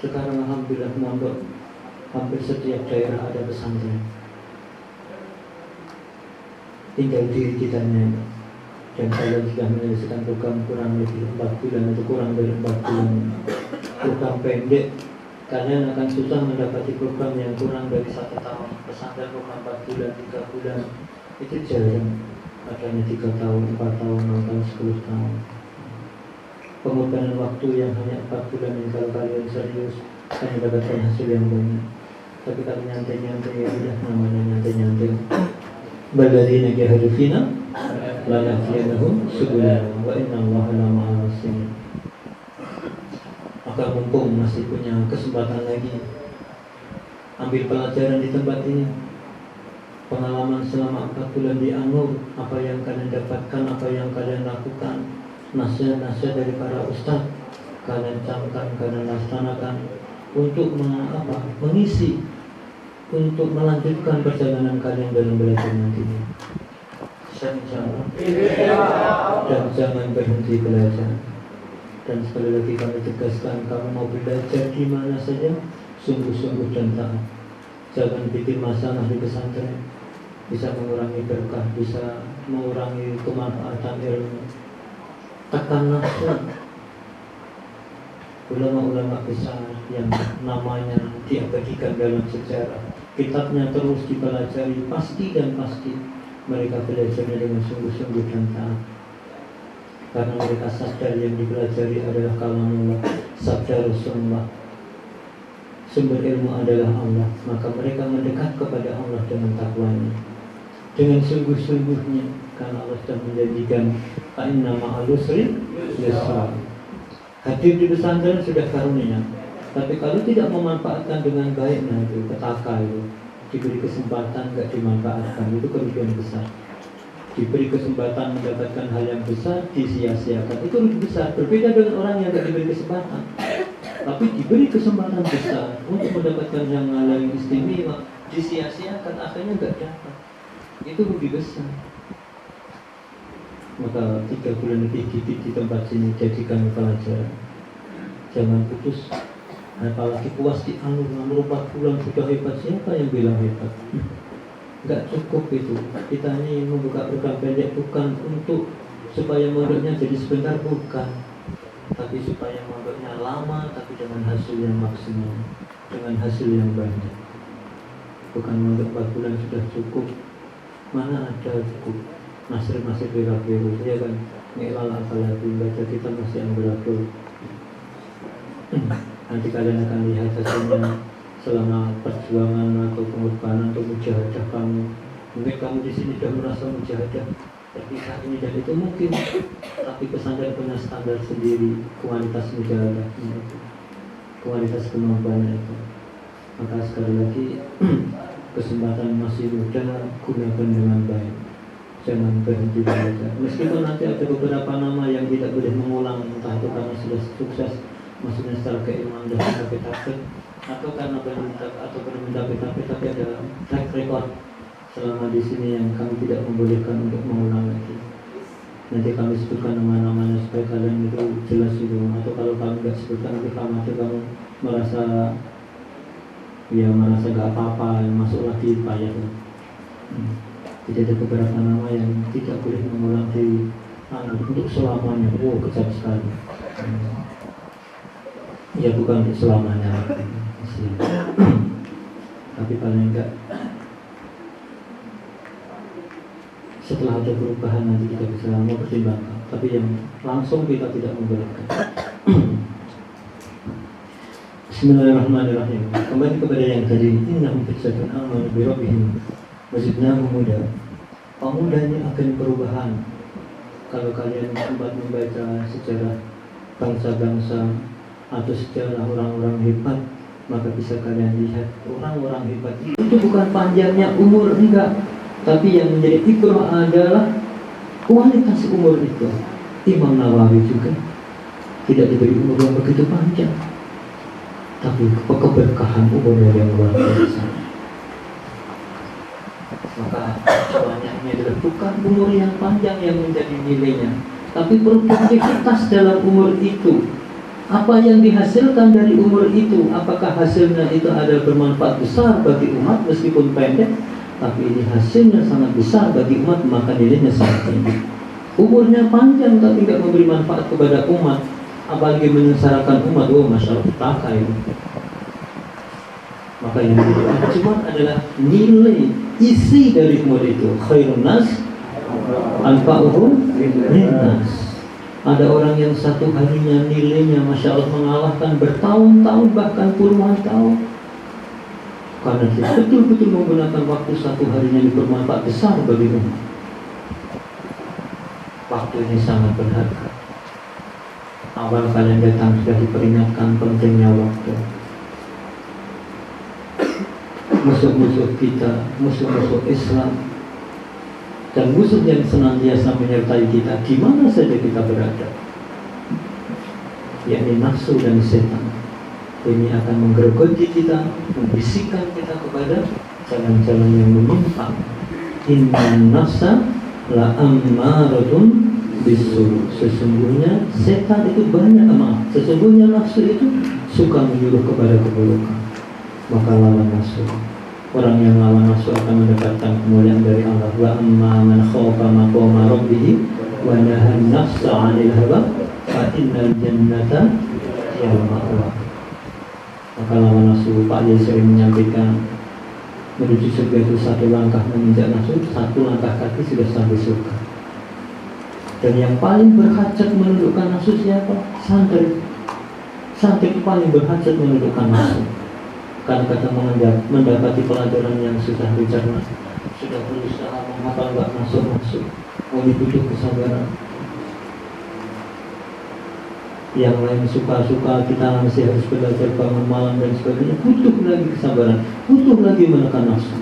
S5: Sekarang alhamdulillah mondok hampir setiap daerah ada pesantren. Tinggal diri kitanya. Dan kalian sudah menyelesaikan program kurang lebih 4 bulan atau kurang dari 4 bulan. Program pendek, kalian akan susah mendapati program yang kurang dari 1 tahun. Pesantren program 4 bulan, 3 bulan, itu jarang. Adanya 3 tahun, 4 tahun, 6 tahun, 10 tahun. Pengorbanan waktu yang hanya 4 bulan yang kalau kalian serius akan mendapatkan hasil yang banyak. Tapi kalau nyantai-nyantai, ya udah namanya nyantai-nyantai. Balladzina jahadu fina la nahdiyannahum subulana wa innallaha lama'al muhsinin. Maka mumpung masih punya kesempatan lagi, ambil pelajaran di tempat ini. Pengalaman selama 4 bulan di Anur, apa yang kalian dapatkan, apa yang kalian lakukan, nasihat-nasihat dari para ustaz, kalian camkan, kalian laksanakan untuk mengisi, untuk melanjutkan perjalanan kalian dalam belajar nantinya. Dan jangan berhenti belajar. Dan sekali lagi kami tegaskan, kamu mau belajar di mana saja, sungguh-sungguh dan taat. Jangan bikin masalah di pesantren. Bisa mengurangi berkah, bisa mengurangi kemanfaatan ilmu. Tekan nafsu. Ulama-ulama besar yang namanya diabadikan dalam sejarah, kitabnya terus dipelajari, pasti dan pasti mereka belajarnya dengan sungguh-sungguh dan taat. Karena mereka sadar yang dipelajari adalah kalamullah, sabda Rasulullah. Sumber ilmu adalah Allah, maka mereka mendekat kepada Allah dengan takwanya, dengan sungguh-sungguhnya, karena Allah sudah menjanjikan inna ma'al usri yusra. Hadir di pesantren sudah karunia, tapi kalau tidak memanfaatkan dengan baik, nah itu petaka itu. Diberi kesempatan nggak dimanfaatkan, itu kerugian besar. Diberi kesempatan mendapatkan hal yang besar, disia-siakan, itu lebih besar. Berbeda dengan orang yang nggak diberi kesempatan, tapi diberi kesempatan besar untuk mendapatkan yang hal yang istimewa, disia-siakan, akhirnya nggak dapat. Itu lebih besar. Maka 3 bulan lebih di tempat sini jadikan pelajaran. Jangan putus. Apalagi puas di Anur 4 bulan sudah hebat. Siapa yang bilang hebat? Enggak cukup itu. Kita ini membuka program pendek bukan untuk supaya mondoknya jadi sebentar, bukan. Tapi supaya mondoknya lama, tapi dengan hasil yang maksimal, dengan hasil yang banyak. Bukan mondok 4 bulan sudah cukup. Mana ada cukup? Masih biru-biru, ya kan? Ngelal apalagi baca kita masih yang berakhir. Nanti kalian akan lihat hasilnya selama perjuangan atau pengorbanan atau mujahadah kamu Mungkin kamu di sini sudah merasa mujahadah terpisah ini dan itu mungkin, tapi pesantren punya standar sendiri kualitas mujahadahnya itu, kualitas kemampuannya itu. Maka sekali lagi kesempatan masih muda, gunakan dengan baik, jangan berhenti belajar. Meskipun nanti ada beberapa nama yang tidak boleh mengulang, entah itu karena sudah sukses maksudnya secara keimanan dan tapi atau karena belum mendapat tapi ada track record selama di sini yang kami tidak membolehkan untuk mengulang lagi. Nanti kami sebutkan nama-namanya supaya kalian itu jelas itu. Atau kalau kami nggak sebutkan nanti kamu merasa gak apa-apa, masuk lagi payah. Jadi ada beberapa nama yang tidak boleh mengulang di untuk selamanya. Kejam sekali. Ya bukan untuk selamanya, tapi paling enggak setelah ada perubahan nanti kita bisa mempertimbangkan. Tapi yang langsung kita tidak membolehkan. Bismillahirrahmanirrahim. Kembali kepada yang tadi, innahum fityatun amanu bi rabbihim wazidnahum huda. Pemuda ini akan perubahan. Kalau kalian sempat membaca sejarah bangsa-bangsa atau sejarah orang-orang hebat, maka bisa kalian lihat orang-orang hebat itu bukan panjangnya umur, enggak, tapi yang menjadi ikrah adalah kualitas umur itu. Imam Nawawi juga tidak diberi umur yang begitu panjang, tapi keberkahan umurnya yang luar biasa. Maka semuanya ini adalah bukan umur yang panjang yang menjadi nilainya, tapi produktivitas dalam umur itu. Apa yang dihasilkan dari umur itu, apakah hasilnya itu ada bermanfaat besar bagi umat meskipun pendek, tapi ini hasilnya sangat besar bagi umat, maka nilainya sangat tinggi. Umurnya panjang tapi tidak memberi manfaat kepada umat, apalagi menyengsarakan umat, masya Allah, petaka ini. Maka yang cuma adalah nilai isi dari umur itu. Khairun nas anfa'uhum linnas. Ada orang yang satu harinya nilainya masya Allah mengalahkan bertahun-tahun bahkan puluhan tahun, karena dia betul-betul menggunakan waktu satu harinya bermanfaat besar bagi umat. Waktu ini sangat berharga. Awal kalian datang sudah diperingatkan pentingnya waktu. Musuh-musuh kita, musuh-musuh Islam, dan musuh yang senantiasa menyertai kita di mana saja kita berada, yakni nafsu dan setan. Ini akan menggerogoti kita, membisikkan kita kepada jalan-jalan yang menyimpang. Inna nafsa la ammaratun bisu. Sesungguhnya setan itu banyak sesungguhnya nafsu itu suka menyuruh kepada keburukan. Maka lawan nafsu. Orang yang lawan nafsu akan mendapatkan kemuliaan dari Allah. Wa amma man khafa maqama rabbih wa nahan nafsa 'anil hawa fa innal jannata hiyal ma'wa. Maka lawan nafsu, Pak Yai sering menyampaikan, menuju surga itu satu langkah menginjak nafsu, satu langkah kaki sudah sampai surga. Dan yang paling berhajat menundukkan nafsu siapa? Santri. Santri paling berhajat menundukkan nafsu. Karena kata mendapati pelajaran yang sudah dicerna, sudah berusaha menghafal nggak masuk, ini butuh kesabaran. Yang lain suka-suka, kita masih harus belajar bangun malam dan sebagainya, butuh lagi kesabaran, butuh lagi menekan nafsu.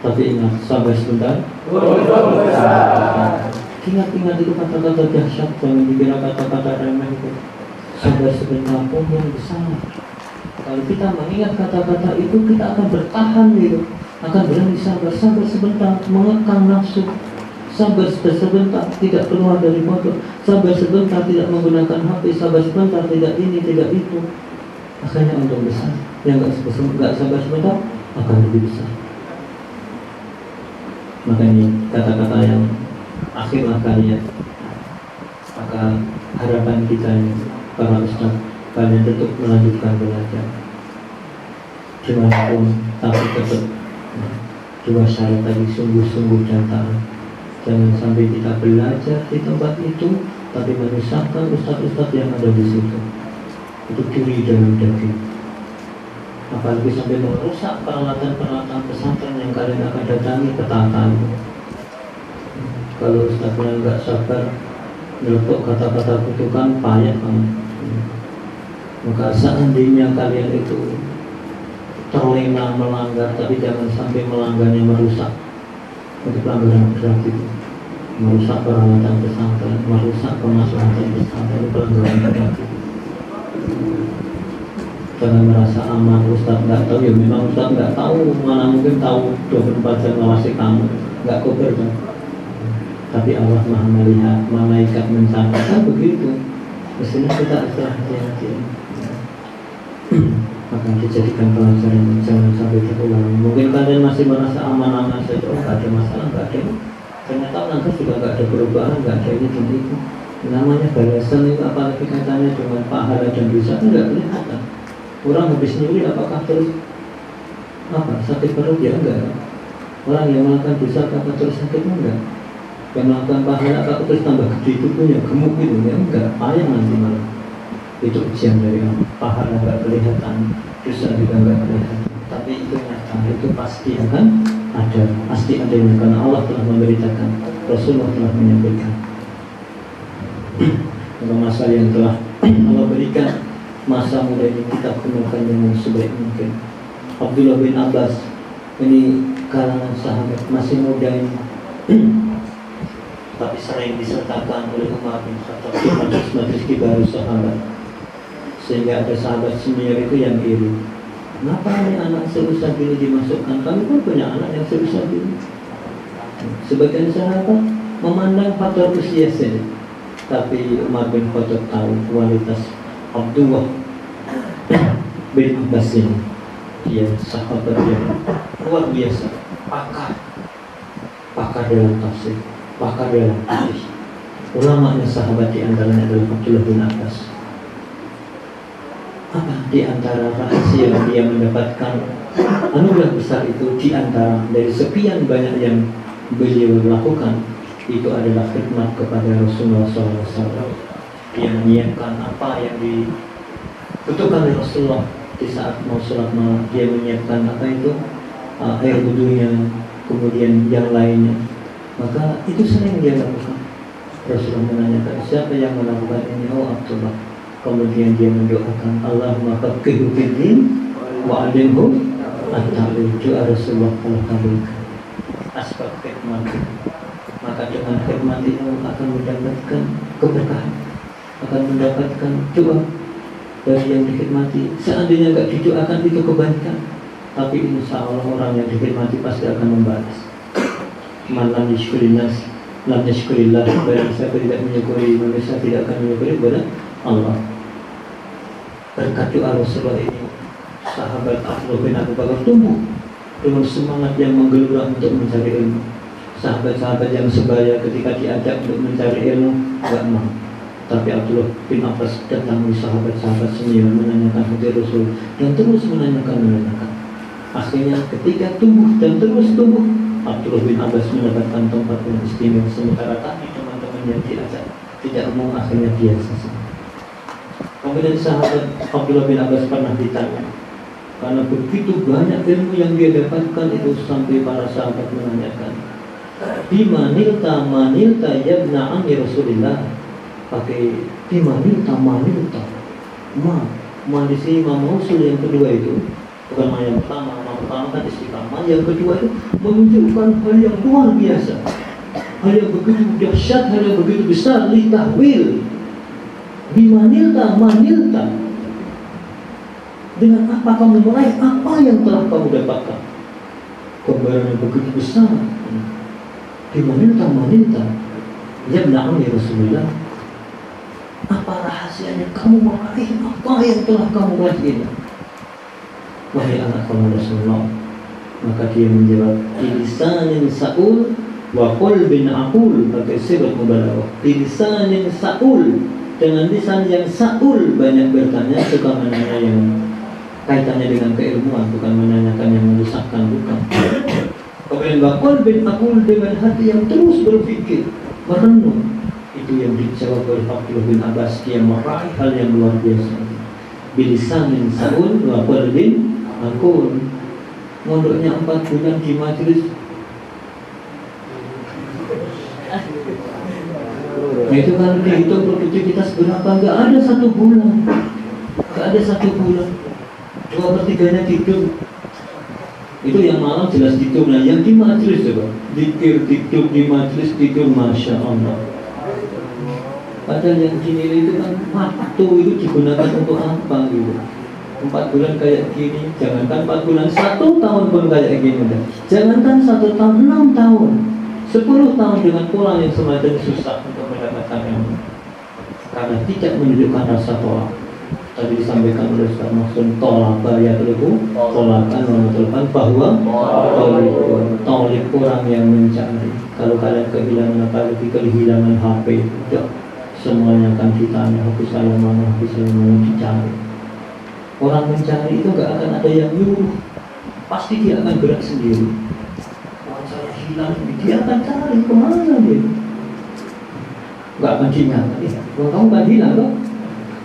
S5: Tapi ingat, sabar sebentar. Ingat itu kata-kata dahsyat, jangan dikira kata-kata remeh itu. Sabar sebentar pun yang besar. Kalau kita mengingat kata-kata itu, kita akan bertahan gitu, akan berani sabar sebentar, mengekang nafsu, sabar sebentar, tidak keluar dari motor, sabar sebentar, tidak menggunakan HP, sabar sebentar, tidak ini, tidak itu. Akhirnya untung besar. Yang nggak sabar sebentar akan lebih besar. Maka ini kata-kata yang akhirlah kalian. Maka harapan kita ini, para ustaz, kalian tetap melanjutkan belajar dimanapun, tapi tetap dua syarat tadi, sungguh-sungguh dan taat. Jangan sampai kita belajar di tempat itu tapi menyusahkan ustaz-ustaz yang ada di situ. Itu curi dalam daging. apalagi sampai merusak peralatan-peralatan pesantren yang kalian akan datangi petatan. Kalau Ustaznya nggak sabar meletuk kata-kata kutukan, payah kamu. Maka seandainya kalian itu terlena melanggar, tapi jangan sampai melanggarnya merusak. Untuk pelanggaran berat itu merusak peralatan pesantren, merusak kemaslahatan pesantren, itu pelanggaran berat itu. Jangan merasa aman, Ustaz nggak tahu, ya memang Ustaz nggak tahu, mana mungkin tahu 24 jam ngawasi kamu, nggak kober kan? Tapi Allah Maha melihat, malaikat mencatat, kan begitu. Mestinya kita harus hati-hati. Maka dijadikan pelajaran, jangan sampai terulang. Mungkin kalian masih merasa aman-aman saja, oh nggak ada masalah, nggak ada. Ternyata langkah juga nggak ada perubahan, nggak ada ini dan itu. Namanya balasan itu apalagi katanya dengan pahala dan dosa, nggak kelihatan. Orang habis nyuri apakah terus sakit perut? Ya enggak. Orang yang melakukan dosa apakah terus sakit? Enggak. Yang melakukan pahala apakah terus tambah gede tubuhnya, gemuk gitu? Ya enggak. Payah nanti malah. Itu ujian dari Allah. Pahala enggak kelihatan, dosa juga enggak kelihatan. Tapi itu nyata, itu pasti akan ada, pasti adanya karena Allah telah memberitakan, Rasulullah telah menyampaikan. Maka masa yang telah Allah berikan, masa muda ini kita gunakan dengan sebaik mungkin. Abdullah bin Abbas ini kalangan sahabat masih muda ini, tapi sering disertakan oleh Umar bin Khattab di majelis kibar sahabat, sehingga ada sahabat senior itu yang iri. Kenapa ini anak seusah ini dimasukkan? Kami pun punya anak yang seusah ini. Sebagian sahabat memandang faktor usia saja, tapi Umar bin Khattab tahu kualitas Abdullah bin Abbas ini. Dia sahabat yang luar biasa, pakar dalam tafsir, pakar dalam hadis. Ulamanya sahabat di antaranya adalah Abdullah bin Abbas. Apa di antara rahasia dia mendapatkan anugerah besar itu, di antara dari sekian banyak yang beliau lakukan, itu adalah khidmat kepada Rasulullah SAW. Dia menyiapkan apa yang dibutuhkan oleh Rasulullah di saat mau sholat malam. Dia menyiapkan apa itu, air wudunya, kemudian yang lainnya. Maka itu sering dia lakukan. Rasulullah menanyakan, siapa yang melakukan ini? Oh, Abdullah. Kemudian dia mendoakan, Allahumma faqihhu fid-din wa 'allimhu at-ta'wil. Doa Rasulullah telah kabulkan. Asbab khidmat, maka dengan khidmat itu akan mendapatkan keberkahan, akan mendapatkan doa dari yang dikhidmati. Seandainya enggak didoakan itu kebaikan, tapi insya Allah orang yang dikhidmati pasti akan membalas. Man lam yashkurin nas lam yashkurillah. Barang siapa tidak menyukuri manusia, tidak akan menyukuri kepada Allah. Berkat doa Rasulullah ini, sahabat Abdullah bin Abu Bakar tumbuh dengan semangat yang menggelora untuk mencari ilmu. Sahabat-sahabat yang sebaya ketika diajak untuk mencari ilmu, enggak mau. Tapi Abdullah bin Abbas datangi sahabat-sahabat senior, menanyakan hadis Rasul dan terus menanyakan. Akhirnya ketika tumbuh dan terus tumbuh, Abdullah bin Abbas mendapatkan tempat yang istimewa, sementara tadi teman-teman yang diajak tidak mau, akhirnya biasa saja. Kemudian sahabat Abdullah bin Abbas pernah ditanya, karena begitu banyak ilmu yang dia dapatkan itu, sampai para sahabat menanyakan, bima nilta manilta yabna ammi Rasulillah. Pakai bima nilta manilta, ma di sini ma mausul yang kedua itu, bukan ma yang pertama. Ma pertama kan istiqamah, yang kedua itu menunjukkan hal yang luar biasa, hal yang begitu dahsyat, hal yang begitu besar, li tahwil. Bimanilta manilta, dengan apa kamu meraih apa yang telah kamu dapatkan? Gambaran yang begitu besar. Bimanilta manilta yabna ammi Rasulullah. Apa rahasianya kamu meraih apa yang telah kamu raih ini? Wahai anak kamu Rasulullah. Maka dia menjawab, bilisanin sa'ul wa qalbin aqul. Pakai sifat mubalaghah. Bilisanin sa'ul, dengan lisan yang sa'ul, banyak bertanya, suka menanya yang kaitannya dengan keilmuan, bukan menanyakan yang menyesatkan, bukan. Kemudian bakal bin aqul, dengan hati yang terus berpikir, merenung. Itu yang dijawab oleh Abdullah bin Abbas. Dia meraih hal yang luar biasa. Bilisanin sa'ul wa qalbin Aku mondoknya 4 bulan di majelis. Nah, itu kan dihitung produktivitas berapa? Nggak ada 1 bulan. Nggak ada 1 bulan. 2/3-nya tidur. Itu yang malam jelas tidur. Nah, yang di majelis coba tidur di majelis tidur, masya Allah. Padahal yang dinilai itu kan waktu itu digunakan untuk apa gitu. 4 bulan kayak gini, jangankan 4 bulan, 1 tahun pun kayak gini udah. Jangankan 1 tahun, 6 tahun, 10 tahun dengan pola yang semakin susah untuk mendapatkan ilmu. Karena tidak menunjukkan rasa tolak. Tadi disampaikan oleh Ustaz Mahsun, tolak ya terlalu tolakan menunjukkan bahwa tolik orang yang mencari. Kalau kalian kehilangan apa, lebih kehilangan HP, tidak semuanya akan ditanya, HP saya mana dicari. Orang mencari itu nggak akan ada yang nyuruh, pasti dia akan gerak sendiri. Kalau saya hilang, dia akan cari kemana dia. Nggak akan dinyatakan. Kalau kamu nggak hilang kok,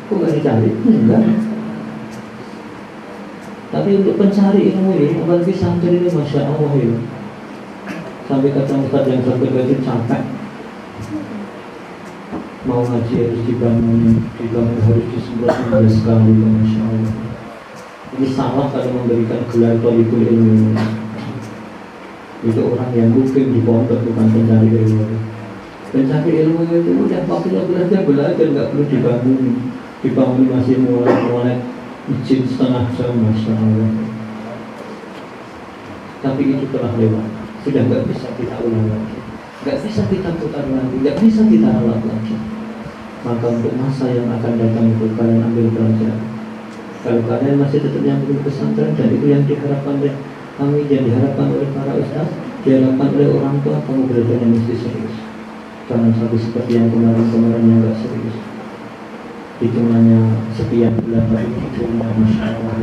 S5: kok nggak dicari? Enggak. Tapi untuk pencari ilmu ini, apalagi santri ini, masya Allah ya. Sampai kata Ustaz yang itu capek. Mau ngaji harus dibangun harus disemprot 15 kali, masya Allah. Ini salah kalau memberikan gelar thalibul ilmu. Itu orang yang mungkin di pondok, bukan pencari ilmu. Pencari ilmu itu udah waktunya belajar nggak perlu dibangun masih mulai izin setengah jam, masya Allah. Tapi itu telah lewat, sudah nggak bisa kita ulang lagi, nggak bisa kita putar lagi, nggak bisa kita rawat lagi. Maka untuk masa yang akan datang itu kalian ambil pelajaran. Kalau kalian masih tetap nyambung pesantren, dan itu yang diharapkan oleh kami, yang diharapkan oleh para ustaz, diharapkan oleh orang tua, kamu belajarnya mesti serius. Jangan sampai seperti yang kemarin-kemarin yang nggak serius. Hitungannya sekian bulan baru hidupnya, masya Allah.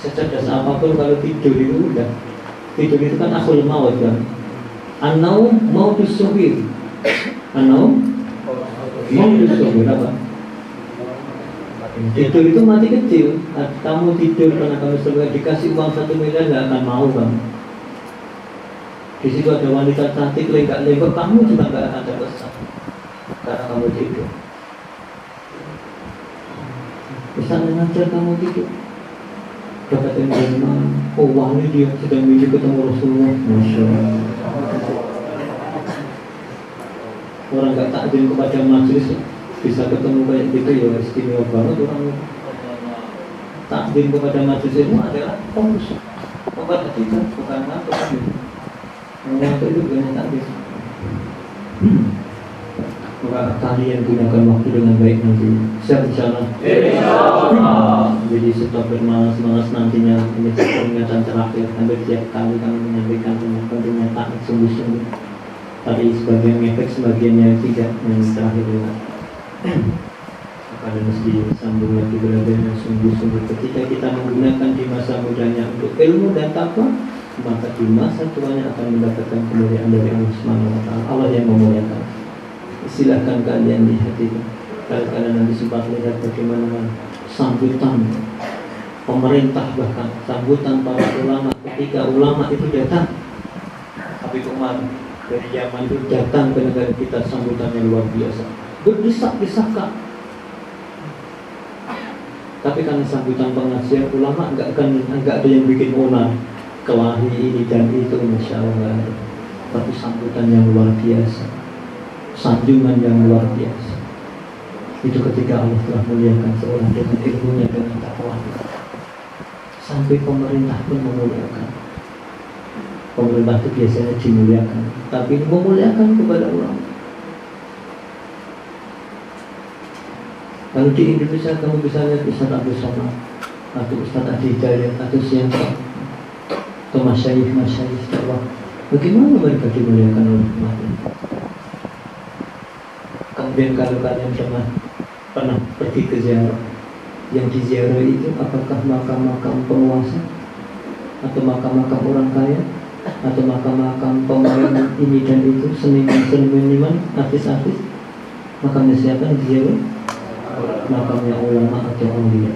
S5: Secerdas apapun kalau tidur itu udah. Tidur itu kan akhul maut kan. An-naum mautus sughir. An-naum mautus sughir apa? Tidur itu mati kecil. Kamu tidur karena kamu sebagai dikasih uang 1 miliar nggak akan mau kan. Di situ ada wanita cantik lenggak-lenggok, kamu juga nggak akan terkesan karena kamu tidur. Bisa mengajar kamu tidur. Dapat ilmu, oh wali dia sedang menuju ketemu Rasulullah, masya Allah. Orang nggak takdim kepada majelis bisa ketemu kayak gitu ya istimewa banget orang. Takdim kepada majelis itu adalah fokus. Obat hatikan bukan apa kan. Mengatur itu bukan takdim. Maka kalian gunakan waktu dengan baik nanti. Siap insyaallah. Jadi setelah bermalas-malas nantinya ini peringatan terakhir, hampir tiap kali kami menyampaikan pernyataan sungguh-sungguh. Tapi sebagian efek, sebagiannya tidak. Yang terakhir juga kalian mesti sambung lagi belajarnya sungguh-sungguh. Ketika kita menggunakan di masa mudanya untuk ilmu dan takwa, maka di masa tuanya akan mendapatkan kemuliaan dari Allah Subhanahu wa Ta'ala. Allah yang memuliakan. Silahkan kalian lihat itu. Kalau kalian nanti sempat lihat bagaimana sambutan pemerintah, bahkan sambutan para ulama ketika ulama itu datang. Habib Umar dari Yaman itu datang ke negara kita, sambutannya luar biasa, berdesak-desakan. Tapi karena sambutan pengajian ulama enggak ada yang bikin onar kelahi ini dan itu, masya Allah. Tapi sambutan yang luar biasa, sanjungan yang luar biasa. Itu ketika Allah telah muliakan seorang dengan ilmunya, dengan takwa. Sampai pemerintah pun memuliakan. Pemerintah itu biasanya dimuliakan, tapi memuliakan kepada ulama. Kalau di Indonesia kamu bisa lihat Ustaz Abdul Somad atau Ustaz Adi Hidayat atau siapa, atau masyayikh dakwah, bagaimana mereka dimuliakan oleh umat. Kemudian kalau kalian pernah pergi ke ziarah, yang diziarah itu apakah makam-makam penguasa, atau makam-makam orang kaya, atau makam-makam pemain ini dan itu, seniman, artis-artis? Makamnya siapa yang diziarah? Makamnya ulama atau aulia.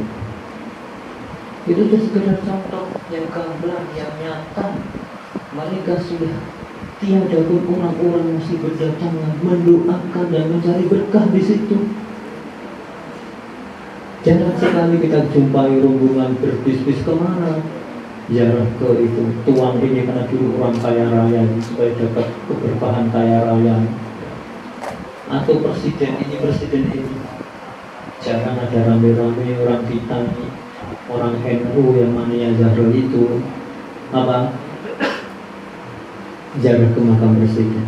S6: Itu sudah sekedar contoh yang gamblang, yang nyata. Mereka sudah tiada pun orang-orang masih berdatangan mendoakan dan mencari berkah di situ. Jangan sekali kita jumpai rombongan berbisnis kemana, ziarah ke itu tuan ini karena dulu orang kaya raya supaya dapat keberkahan kaya raya, atau presiden ini. Jangan ada rame-rame orang kita, orang NU yang Mania Zahrul itu apa? Ziarah ke makam presiden.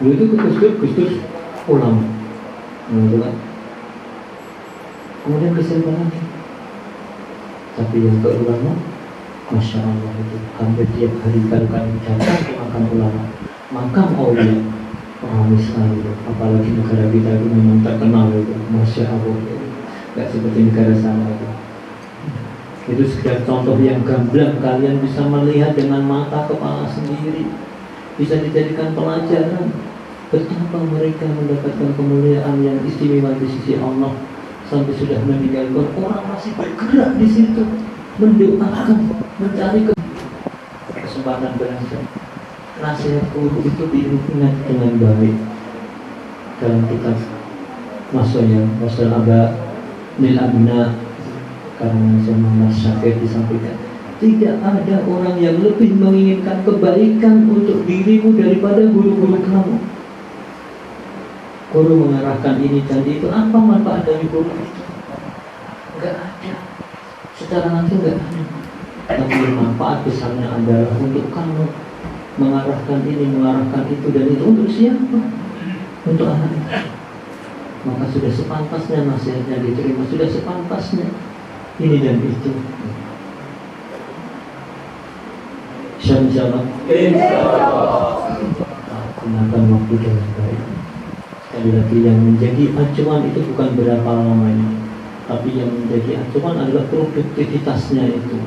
S6: Dulu itu Gus-dur ulama, gitu kan? Kemudian kesimpulan, tapi yang ke ulama, Masya Allah itu hampir tiap hari kalau kami datang ke makam ulama, makam aulia, ramai sekali. Apalagi negara kita itu memang terkenal itu, Masya Allah, nggak seperti negara sana itu. Itu sekedar contoh yang gamblang, kalian bisa melihat dengan mata kepala sendiri, bisa dijadikan pelajaran betapa mereka mendapatkan kemuliaan yang istimewa di sisi Allah. Sampai sudah meninggal pun orang masih bergerak di situ, mendoakan, mencari kesempatan belajar. Nasihat guru itu diingat dengan baik dalam kitab maksudnya Masul Aba Lil Abna karena Muhammad Syafir disampaikan, tidak ada orang yang lebih menginginkan kebaikan untuk dirimu daripada guru-guru kamu. Guru mengarahkan ini dan itu, apa manfaat dari guru itu? Enggak ada. Secara langsung enggak ada. Tapi manfaat besarnya adalah untuk kamu mengarahkan ini, mengarahkan itu dan itu. Untuk siapa? Untuk anak. Maka sudah sepantasnya nasihatnya diterima, sudah sepantasnya ini dan itu. Insyaallah. Gunakan waktu dengan baik. Sekali lagi, yang menjadi acuan itu bukan berapa lamanya, tapi yang menjadi acuan adalah produktivitasnya itu.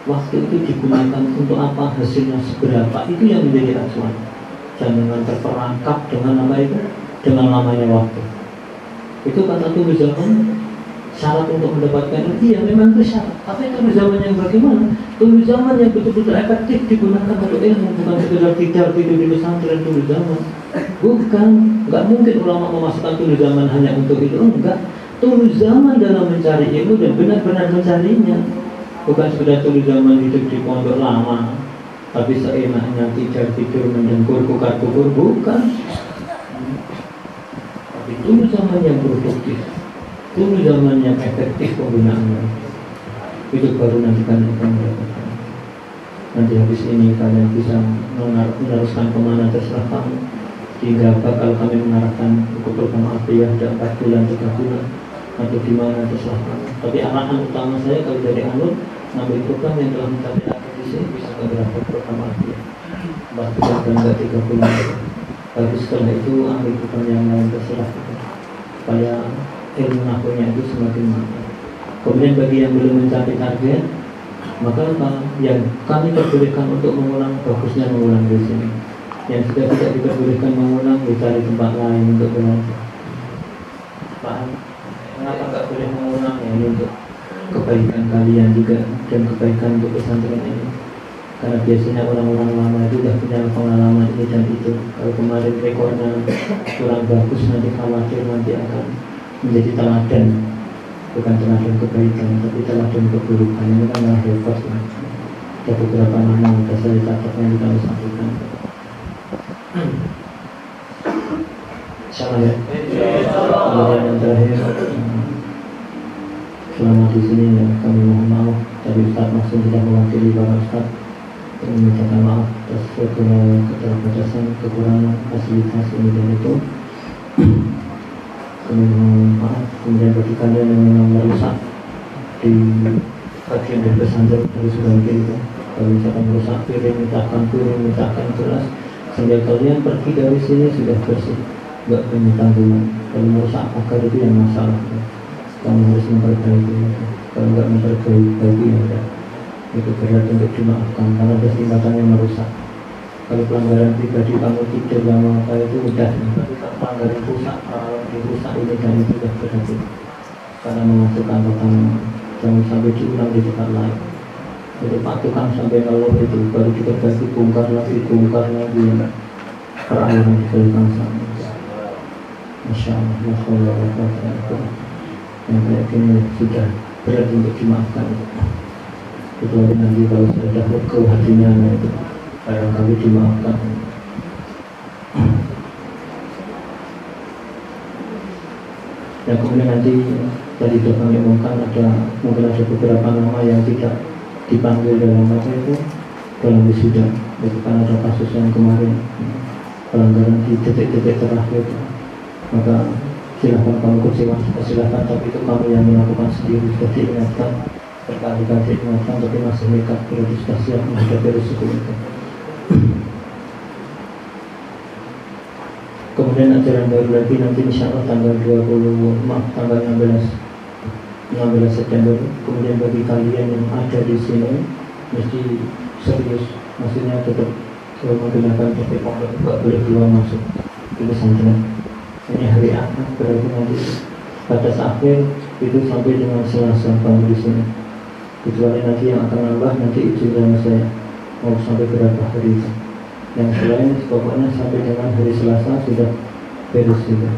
S6: Waktu itu digunakan untuk apa, hasilnya seberapa, itu yang menjadi acuan. Jangan terperangkap dengan apa itu, dengan lamanya waktu. Itu kata Tulu Zaman, syarat untuk mendapatkan itu, ya memang itu syarat. Tapi Tulu Zaman yang bagaimana? Tulu Zaman yang betul-betul efektif digunakan untuk ilmu, bukan sekedar tidur di pesantren Tulu Zaman. Bukan, nggak mungkin ulama memasukkan Tulu Zaman hanya untuk itu, enggak. Tulu Zaman dalam mencari ilmu dan benar-benar mencarinya. Bukan sekedar Tulu Zaman hidup di pondok lama, tapi seenaknya tidur mendengkur, kukar kubur, bukan. Tapi Tulu Zaman yang produktif, Tulu Zaman yang efektif penggunaannya, itu baru nanti kalian akan mendapatkan. Nanti habis ini kalian bisa meneruskan kemana terserah kamu. Hingga kalau kami mengarahkan untuk program Alfiyah ada 4 bulan, 3 bulan, atau gimana terserah kamu. Tapi arahan utama saya kalau dari Anur, ngambil program yang telah mencapai akhir di sini bisa beberapa program Alfiyah 4 bulan dan 3 bulan. Lalu setelah itu ambil program yang lain terserah kita, supaya ilmu nahunya itu semakin mantap. Kemudian bagi yang belum mencapai target, maka yang kami perbolehkan untuk mengulang, bagusnya mengulang di sini. Yang sudah tidak diperbolehkan mengulang, dicari tempat lain untuk belajar. Paham? Kenapa nggak boleh mengulang? Ya, ini untuk kebaikan kalian juga dan kebaikan untuk pesantren ini. Karena biasanya orang-orang lama itu sudah punya pengalaman ini dan itu. Kalau kemarin rekornya kurang bagus, nanti khawatir nanti akan menjadi teladan. Bukan teladan kebaikan, tapi teladan keburukan. Ini kan malah repot ya. Ada beberapa nama sudah saya catat yang kita harus sampaikan. Insyaallah ya. Kemudian yang terakhir, selama di sini ya kami mohon maaf. Tadi Ustaz Maksud sudah mewakili para Ustaz untuk memintakan maaf atas segala keterbatasan, kekurangan fasilitas ini dan itu. Kami mohon maaf. Kemudian bagi kalian yang memang merusak di bagian dari pesantren harus ganti itu. Kalau misalkan merusak piring, mintakan gelas, sehingga kalian pergi dari sini sudah bersih, nggak punya tanggungan. Kalau merusak pagar itu yang masalah, kamu harus memperbaiki itu. Kalau nggak memperbaiki ya udah, itu berat untuk dimaafkan karena ada tingkatannya merusak. Kalau pelanggaran pribadi kamu tidur lama apa itu udah, tapi kalau pelanggaran rusak, dirusak ini dan itu sudah berat karena memasukkan tentang jangan sampai diulang di tempat lain. Jadi Pak Tukang sampai ngeluh itu baru diperbaiki, bongkar lagi perairan diberikan sama. Masya Allah, Masya Allah, yang kayak gini sudah berat untuk dimaafkan. Kecuali nanti kalau sudah ke hatinya itu barangkali dimaafkan. Dan kemudian nanti tadi sudah kami umumkan mungkin ada beberapa nama yang tidak dipanggil dalam apa itu dalam wisuda. Itu kan ada kasus yang kemarin pelanggaran di detik-detik terakhir, maka silahkan kamu kecewa, silahkan, tapi itu kami yang melakukan sendiri. Sudah diingatkan berkali-kali diingatkan, tapi masih nekat, berarti sudah siap menghadapi risiko itu. Kemudian ajaran baru lagi nanti insya Allah tanggal 16 September. Kemudian bagi kalian yang ada di sini mesti serius, maksudnya tetap menggunakan topi pondok, tidak boleh keluar masuk ke pesantren. Ini hari Ahad, berarti nanti batas akhir itu sampai dengan Selasa kamu di sini. Kecuali nanti yang akan nambah nanti izin sama saya mau sampai berapa hari itu. Yang selain pokoknya sampai dengan hari Selasa sudah beres juga.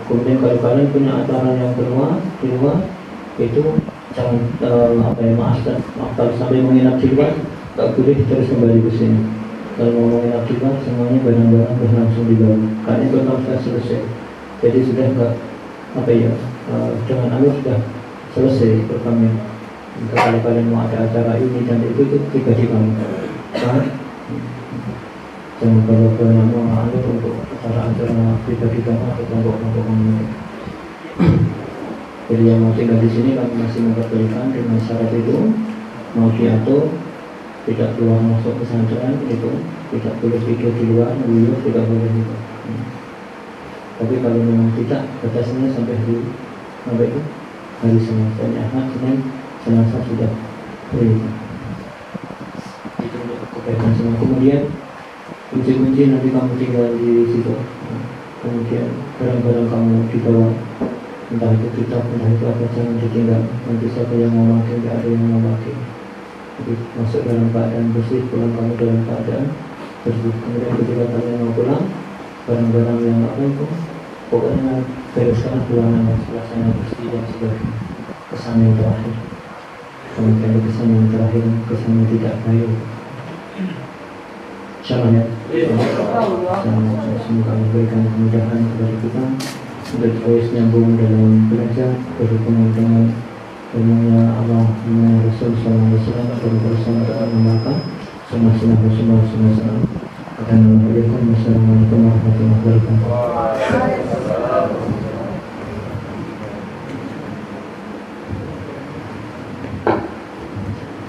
S6: Kemudian kalau kalian punya acara yang di luar itu jangan maaf kalau sampai menginap di luar, tak boleh terus kembali ke sini. Kalau mau menginap di luar, semuanya barang-barang harus langsung dibawa karena itu sudah selesai. Jadi sudah enggak dengan alur sudah selesai perkami. Kalau kalian mau ada acara ini dan itu pribadi kamu, jangan bawa nama alur untuk acara-acara pribadi kamu atau kelompok-kelompok kamu. Jadi yang mau tinggal di sini kami masih memperbolehkan dengan syarat itu mau diatur, tidak keluar masuk pesantren itu, tidak boleh tidur di luar, beliau tidak boleh itu. Tapi kalau memang tidak, batasnya sampai itu hari Selasa, Ahad, Senin, Selasa sudah boleh. Itu untuk kebaikan semua. Kemudian kunci-kunci nanti kamu tinggal di situ. Kemudian barang-barang kamu dibawa, entah itu kitab, entah itu apa, jangan ditinggal. Nanti siapa yang mau pakai, tidak ada yang mau pakai. Jadi masuk dalam keadaan bersih, pulang kamu dalam keadaan bersih. Kemudian ketika kalian mau pulang, barang-barang yang apa itu, pokoknya bereskan pulangan yang suasana bersih dan sebagainya. Kesan yang terakhir, kemudian kesan yang terakhir, kesan yang tidak baik. Insyaallah ya. Semoga memberikan kemudahan kepada kita untuk terus nyambung dalam belajar, berhubungan dengan firman-Nya Allah, firman Rasul sallallahu alaihi wasallam, dan berusaha untuk mengamalkan sunnah-sunnah Rasulullah sallallahu alaihi wasallam. Wassalamualaikum warahmatullahi wabarakatuh.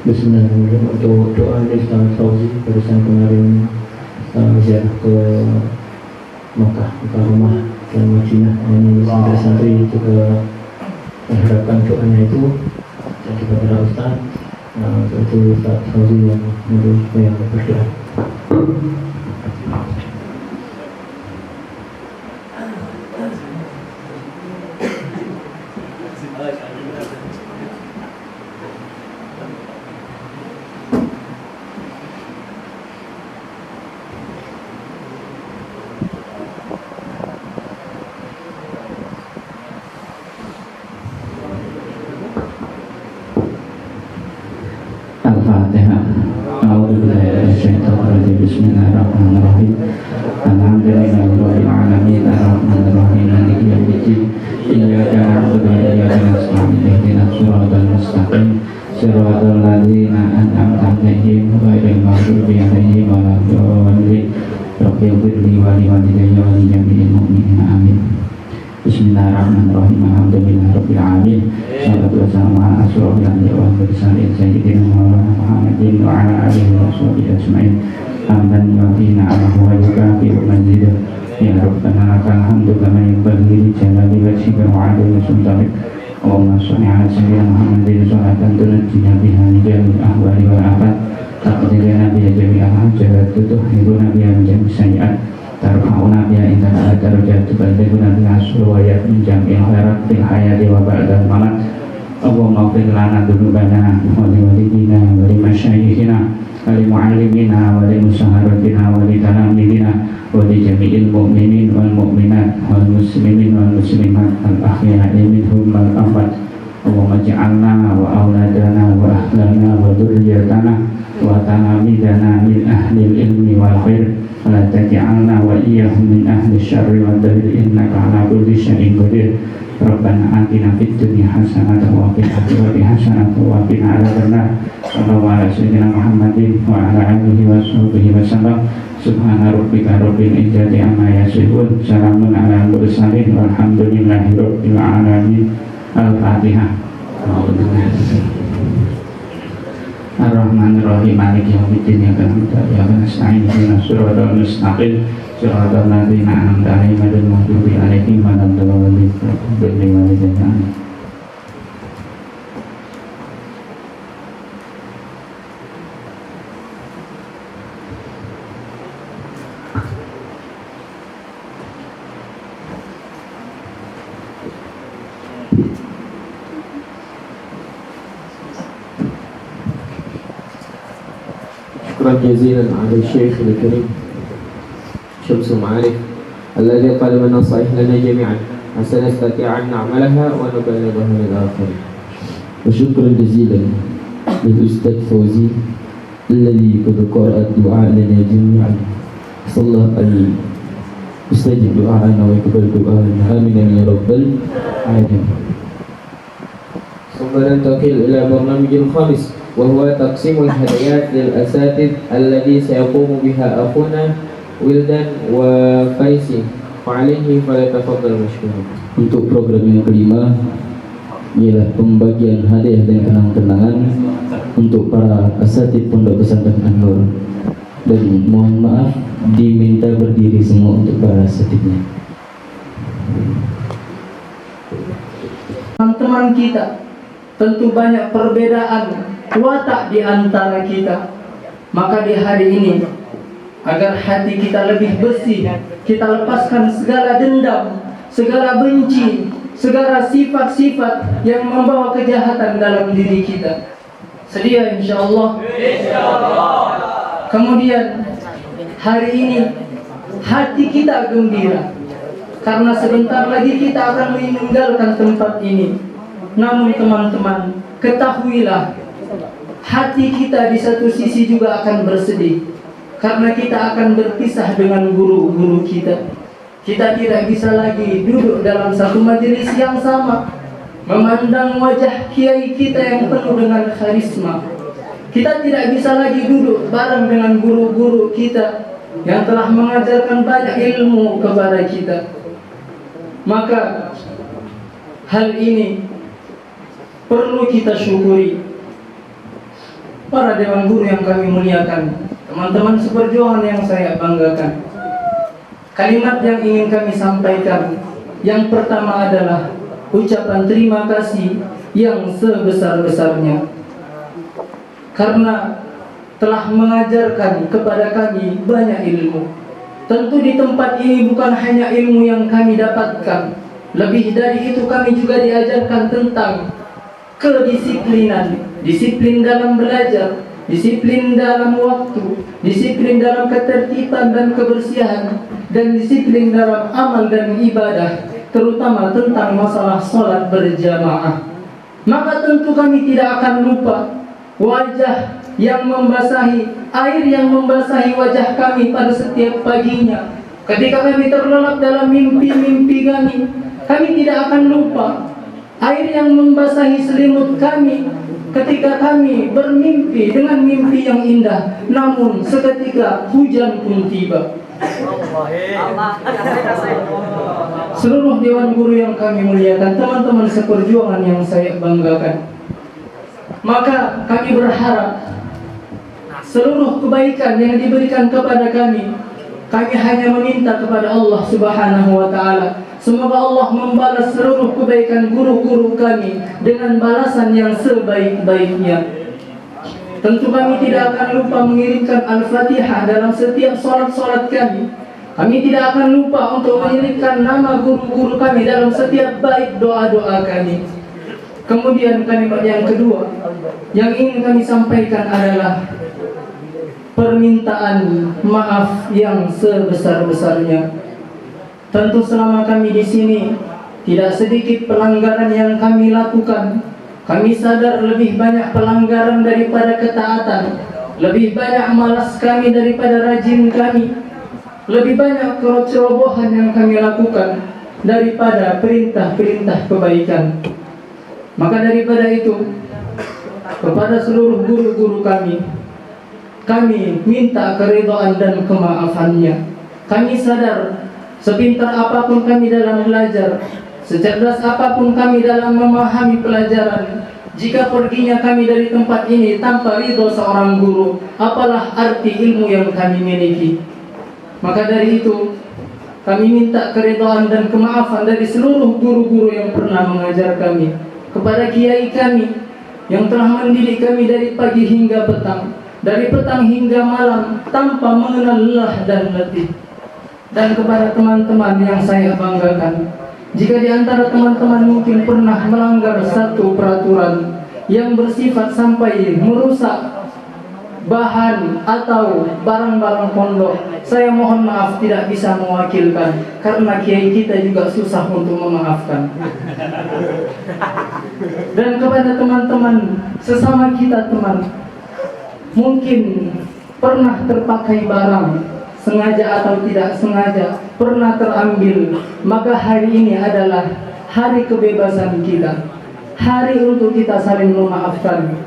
S6: Bismillahirrahmanirrahim. Untuk doa dari Ustaz Fauzi barusan kemarin ziarah ke Makkah, ke rumah dan Madinah, ini santri-santri juga mengharapkan doanya itu jadi kepada Ustaz. Itu Ustaz Fauzi yang berdoa.
S1: Al-Fatihah. A'udzubillahi minasyaitonir rajim. Bismillahirrahmanirrahim. Alhamdulillahirabbil alamin arrahmanir rahim maliki yaumiddin. Iyyaka na'budu wa iyyaka nasta'in. Ihdinas siratal mustaqim. Siratal ladzina an'amta 'alaihim ghairil maghdubi 'alaihim waladdallin. Rabbighfir li wa liwalidayya wa li jami'il mu'minina amin. Bismillahirrahmanirrahim. Alhamdulillahirabbil alamin. Salatu wassalamu ala asyrofil anbiya'i wal mursalin sayyidina Maulana Muhammadin wa ala alihi wa sahbihi ajma'in. Hamdan yu'tina amahu wa yukafi'u mazidah. Ya Rabbana lakal hamdu kama yanbaghi li jalali wajhika wa 'azimi sultanik. Allahumma shalli ala sayyidina Muhammadin sholatan tunajjina biha min jami'il ahwali wal afat. Taqdirana biha jami'al hajat wa tutahhiruna biha min jami'is sayyi'at. Tarfa'una biha indaka darajat, tuballighuna biha sulwayat min jami'il khairat fil hayati wa ba'dal mamat.
S4: Allahumma ighfir lana dzunubana wa li walidina wa li masyayikhina wa li muallimina wa li musaharatina wa li talamidina wa li jami'il mu'minin wal mu'minat wal muslimin wal muslimat al ahya'i minhum wal amwat. Allahumma ij'alna wa auladana wa ahlana wa dzurriyyatana wa talamidana min ahli ilmi wal khair wa la taj'alna wa iyyahum min ahli syarri wa dzahir innaka ala kulli syai'in qadir. Rabbana atina fid dunya hasanatan wa fil akhirati hasanatan wa qina adzabannar. Sallallahu ala sayyidina Muhammadin wa ala alihi wa sahbihi wasallam. Subhana rabbika rabbil izzati amma yasifun. Salamun ala mursalin walhamdulillahi rabbil alamin. Al-Fatihah. Ar-Rahmanir-Rahim Maliki yaumiddin iyyaka na'budu wa iyyaka nasta'in ihdinas siratal mustaqim siratal ladzina an'amta 'alaihim ghairil maghdubi 'alaihim waladdallin. Amin.
S2: شكرا جزيلا على الشيخ الكريم شمس المعارف الذي قال من نصائح لنا جميعا سنستطيع أن نعملها ونبلغها للآخرين.
S1: وشكرا جزيلا للأستاذ فوزي الذي قد قرأ الدعاء لنا جميعا. صلى الله أن يستجب دعاءنا ويقبل دعاءنا. آمين يا رب العالمين.
S2: ثم ننتقل إلى برنامج الخامس وهو تقسيم الهدايات للأساتذة الذي سيقوم بها أخونا ولدان وفايسي وعليه فليتفضل مشكورا.
S1: Untuk program yang kelima ialah pembagian hadiah dan kenang-kenangan untuk para asatidz Pondok Pesantren An-Nur. Dan mohon maaf diminta berdiri semua untuk para asatidnya.
S7: Teman-teman kita tentu banyak perbedaan watak di antara kita. Maka di hari ini agar hati kita lebih bersih, kita lepaskan segala dendam, segala benci, segala sifat-sifat yang membawa kejahatan dalam diri kita. Sedia insyaallah? Insyaallah. Kemudian hari ini hati kita gembira karena sebentar lagi kita akan meninggalkan tempat ini. Namun teman-teman, ketahuilah hati kita di satu sisi juga akan bersedih karena kita akan berpisah dengan guru-guru kita. Kita tidak bisa lagi duduk dalam satu majelis yang sama, memandang wajah kiai kita yang penuh dengan karisma. Kita tidak bisa lagi duduk bareng dengan guru-guru kita yang telah mengajarkan banyak ilmu kepada kita. Maka hal ini perlu kita syukuri. Para dewan guru yang kami muliakan, teman-teman seperjuangan yang saya banggakan, kalimat yang ingin kami sampaikan yang pertama adalah ucapan terima kasih yang sebesar-besarnya karena telah mengajarkan kepada kami banyak ilmu. Tentu di tempat ini bukan hanya ilmu yang kami dapatkan, lebih dari itu kami juga diajarkan tentang kedisiplinan, disiplin dalam belajar, disiplin dalam waktu, disiplin dalam ketertiban dan kebersihan, dan disiplin dalam amal dan ibadah, terutama tentang masalah sholat berjamaah. Maka tentu kami tidak akan lupa wajah yang membasahi, air yang membasahi wajah kami pada setiap paginya. Ketika kami terlelap dalam mimpi-mimpi kami tidak akan lupa air yang membasahi selimut kami ketika kami bermimpi dengan mimpi yang indah, namun seketika hujan pun tiba. Seluruh dewan guru yang kami muliakan, teman-teman seperjuangan yang saya banggakan, maka kami berharap seluruh kebaikan yang diberikan kepada kami hanya meminta kepada Allah Subhanahu wa Ta'ala. Semoga Allah membalas seluruh kebaikan guru-guru kami dengan balasan yang sebaik-baiknya. Tentu kami tidak akan lupa mengirimkan Al-Fatihah dalam setiap sholat-sholat kami. Kami tidak akan lupa untuk mengirimkan nama guru-guru kami dalam setiap bait doa-doa kami. Kemudian kalimat yang kedua yang ingin kami sampaikan adalah permintaan maaf yang sebesar-besarnya. Tentu selama kami di sini tidak sedikit pelanggaran yang kami lakukan. Kami sadar lebih banyak pelanggaran daripada ketaatan, lebih banyak malas kami daripada rajin kami, lebih banyak kecerobohan yang kami lakukan daripada perintah-perintah kebaikan. Maka daripada itu, kepada seluruh guru-guru kami minta keridhaan dan kemaafannya. Kami sadar sepintar apapun kami dalam belajar, secerdas apapun kami dalam memahami pelajaran, jika perginya kami dari tempat ini tanpa ridho seorang guru, apalah arti ilmu yang kami miliki? Maka dari itu, kami minta keridhaan dan kemaafan dari seluruh guru-guru yang pernah mengajar kami, kepada kiai kami yang telah mendidik kami dari pagi hingga petang, dari petang hingga malam tanpa mengenal lelah dan letih. Dan kepada teman-teman yang saya banggakan, jika di antara teman-teman mungkin pernah melanggar satu peraturan yang bersifat sampai merusak bahan atau barang-barang pondok, saya mohon maaf tidak bisa mewakilkan, karena kiai kita juga susah untuk memaafkan. Dan kepada teman-teman sesama kita teman, mungkin pernah terpakai barang sengaja atau tidak sengaja, pernah terambil, maka hari ini adalah hari kebebasan kita, hari untuk kita saling memaafkan.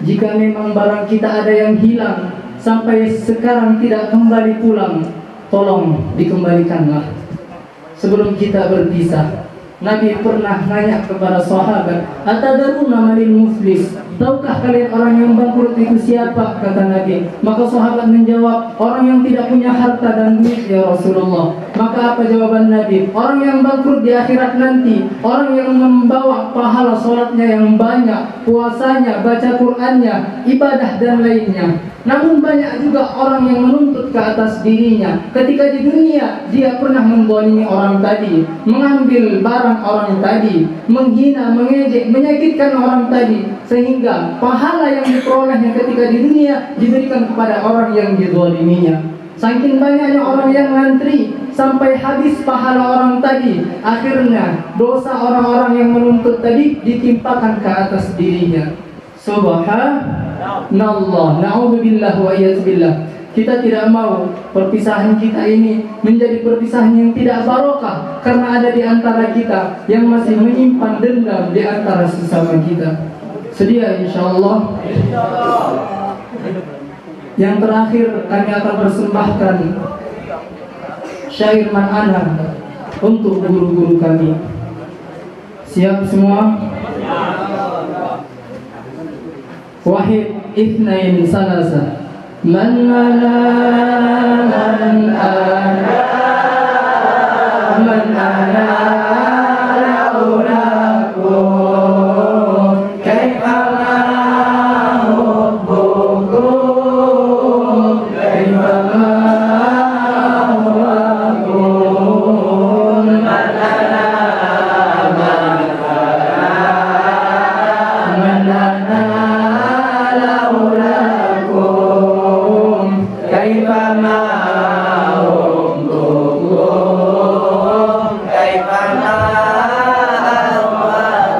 S7: Jika memang barang kita ada yang hilang sampai sekarang tidak kembali pulang, tolong dikembalikanlah sebelum kita berpisah. Nabi pernah nanya kepada sahabat, "Atadaruna manil muflis?" Tahukah kalian orang yang bangkrut itu siapa? Kata Nabi. Maka sahabat menjawab, orang yang tidak punya harta dan duit ya Rasulullah. Maka apa jawaban Nabi? Orang yang bangkrut di akhirat nanti, orang yang membawa pahala sholatnya yang banyak, puasanya, baca Qur'annya, ibadah dan lainnya. Namun banyak juga orang yang menuntut ke atas dirinya. Ketika di dunia dia pernah menzalimi orang tadi, mengambil barang orang tadi, menghina, mengejek, menyakitkan orang tadi, sehingga pahala yang diperolehnya ketika di dunia diberikan kepada orang yang dizaliminya. Saking banyaknya orang yang ngantri sampai habis pahala orang tadi, akhirnya dosa orang-orang yang menuntut tadi ditimpakan ke atas dirinya. Subhanallah, na'udzubillah wa iyyazubillah. Kita tidak mau perpisahan kita ini menjadi perpisahan yang tidak barokah, karena ada di antara kita yang masih menyimpan dendam di antara sesama kita. Sedia insyaallah. Yang terakhir kami akan persembahkan syair man'ana untuk guru-guru kami. Siap semua? Wahid, itsnain, salasa. Man ana, man ana, man ana, laulakum, kaifa ma hubbukum, kaifa ma huwakum, man ana, man ana, man ana, laulakum, kaifa ma hubbukum, kaifa ma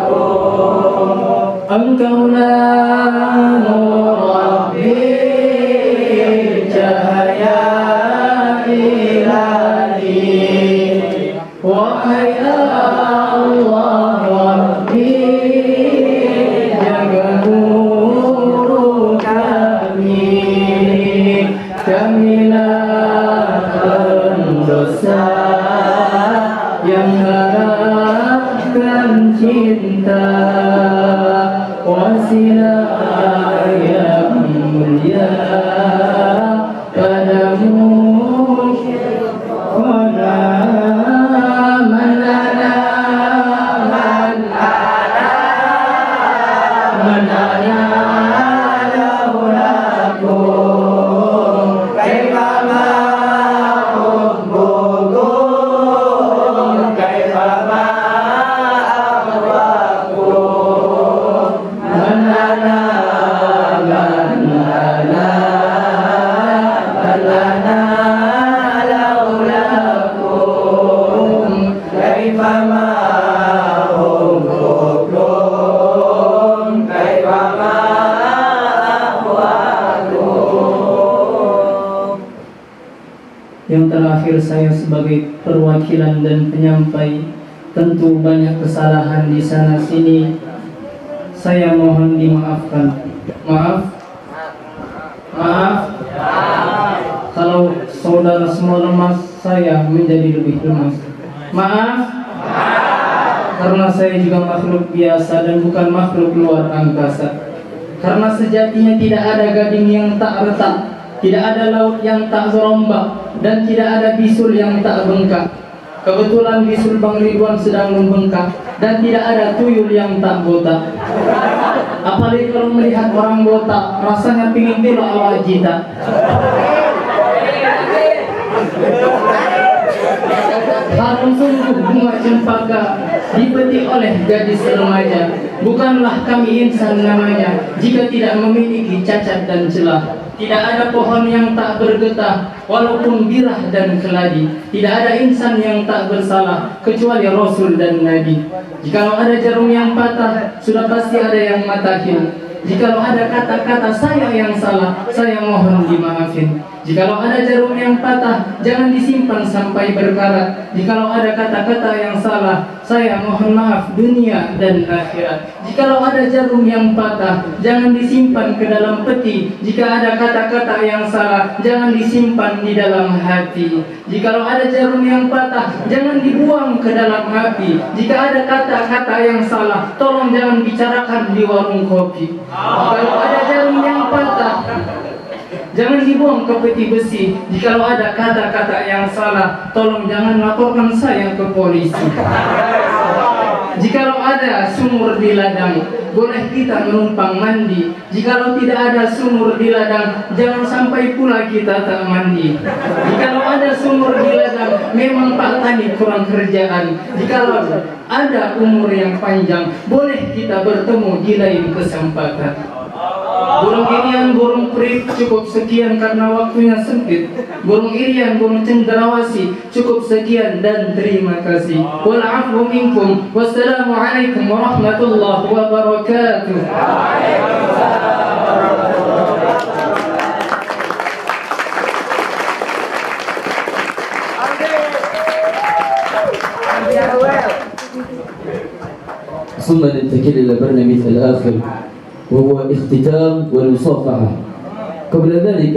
S7: huwakum. Engkaulah nur Rabbi, cahaya ilahi. Wahai Allah Rabbi, jaga nuru kami. Kamilah pendosa yang harapkan cinta, wasilah sebagai perwakilan dan penyampai. Tentu banyak kesalahan di sana sini. Saya mohon dimaafkan. Maaf. Kalau saudara semua lemas, saya menjadi lebih lemas. Maaf. Karena saya juga makhluk biasa dan bukan makhluk luar angkasa. Karena sejatinya tidak ada gading yang tak retak, tidak ada laut yang tak berombak, dan tidak ada bisul yang tak bengkak. Kebetulan bisul Bang Ridwan sedang membengkak, dan tidak ada tuyul yang tak botak. Apalagi kalau melihat orang botak, rasanya pingin belok awak jita. Harum sungguh bunga cempaka dipetik oleh gadis remaja. Bukanlah kami insan namanya jika tidak memiliki cacat dan celah. Tidak ada pohon yang tak bergetah walaupun birah dan keladi. Tidak ada insan yang tak bersalah kecuali Rasul dan Nabi. Jikalau ada jarum yang patah, sudah pasti ada yang matahin. Jikalau ada kata-kata saya yang salah, saya mohon dimaafin. Jikalau ada jarum yang patah, jangan disimpan sampai berkarat. Jikalau ada kata-kata yang salah, saya mohon maaf dunia dan akhirat. Jikalau ada jarum yang patah, jangan disimpan ke dalam peti. Jika ada kata-kata yang salah, jangan disimpan di dalam hati. Jikalau ada jarum yang patah, jangan dibuang ke dalam api. Jika ada kata-kata yang salah, tolong jangan bicarakan di warung kopi. Jikalau ada jarum yang patah, jangan dibuang ke peti besi. Jikalau ada kata-kata yang salah, tolong jangan laporkan saya ke polisi. Jikalau ada sumur di ladang, boleh kita menumpang mandi. Jikalau tidak ada sumur di ladang, jangan sampai pula kita tak mandi. Jikalau ada sumur di ladang, memang Pak Tani kurang kerjaan. Jikalau ada umur yang panjang, boleh kita bertemu di lain kesempatan. Burung irian, burung peri, cukup sekian karena waktunya sempit. Burung irian, burung cendrawasih, cukup sekian dan terima kasih. Wal afwu minkum. Wassalamualaikum warahmatullahi wabarakatuh.
S1: ثم ننتقل إلى البرنامج الآخر وهو اختتام والمصافحة. قبل ذلك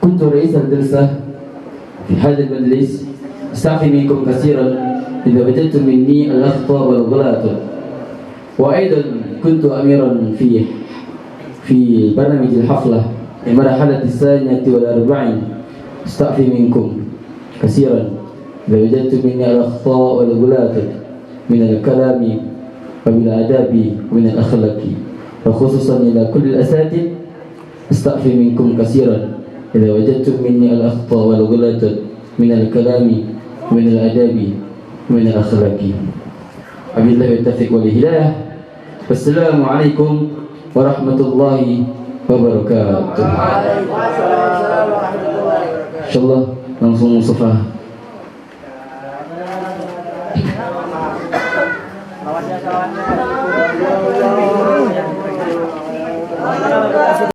S1: كنت رئيس الجلسة في هذا المجلس. استعفي منكم كثيرا إذا وجدتم مني الأخطاء والغلط. وأيضا كنت أميرا في برنامج الحفلة المرحلة الثانية والأربعين. استعفي منكم كثيرا إذا وجدتم مني الأخطاء والغلط من الكلام ومن الآداب ومن الأخلاق، وخصوصا إلى كل الأساتذة. استعفي منكم كثيرا إذا وجدتم مني الأخطاء والغلط من الكلام ومن الآداب ومن الأخلاق. وبالله التوفيق والهداية. والسلام عليكم ورحمة الله wabarakatuh. Insyaallah langsung Mustafa.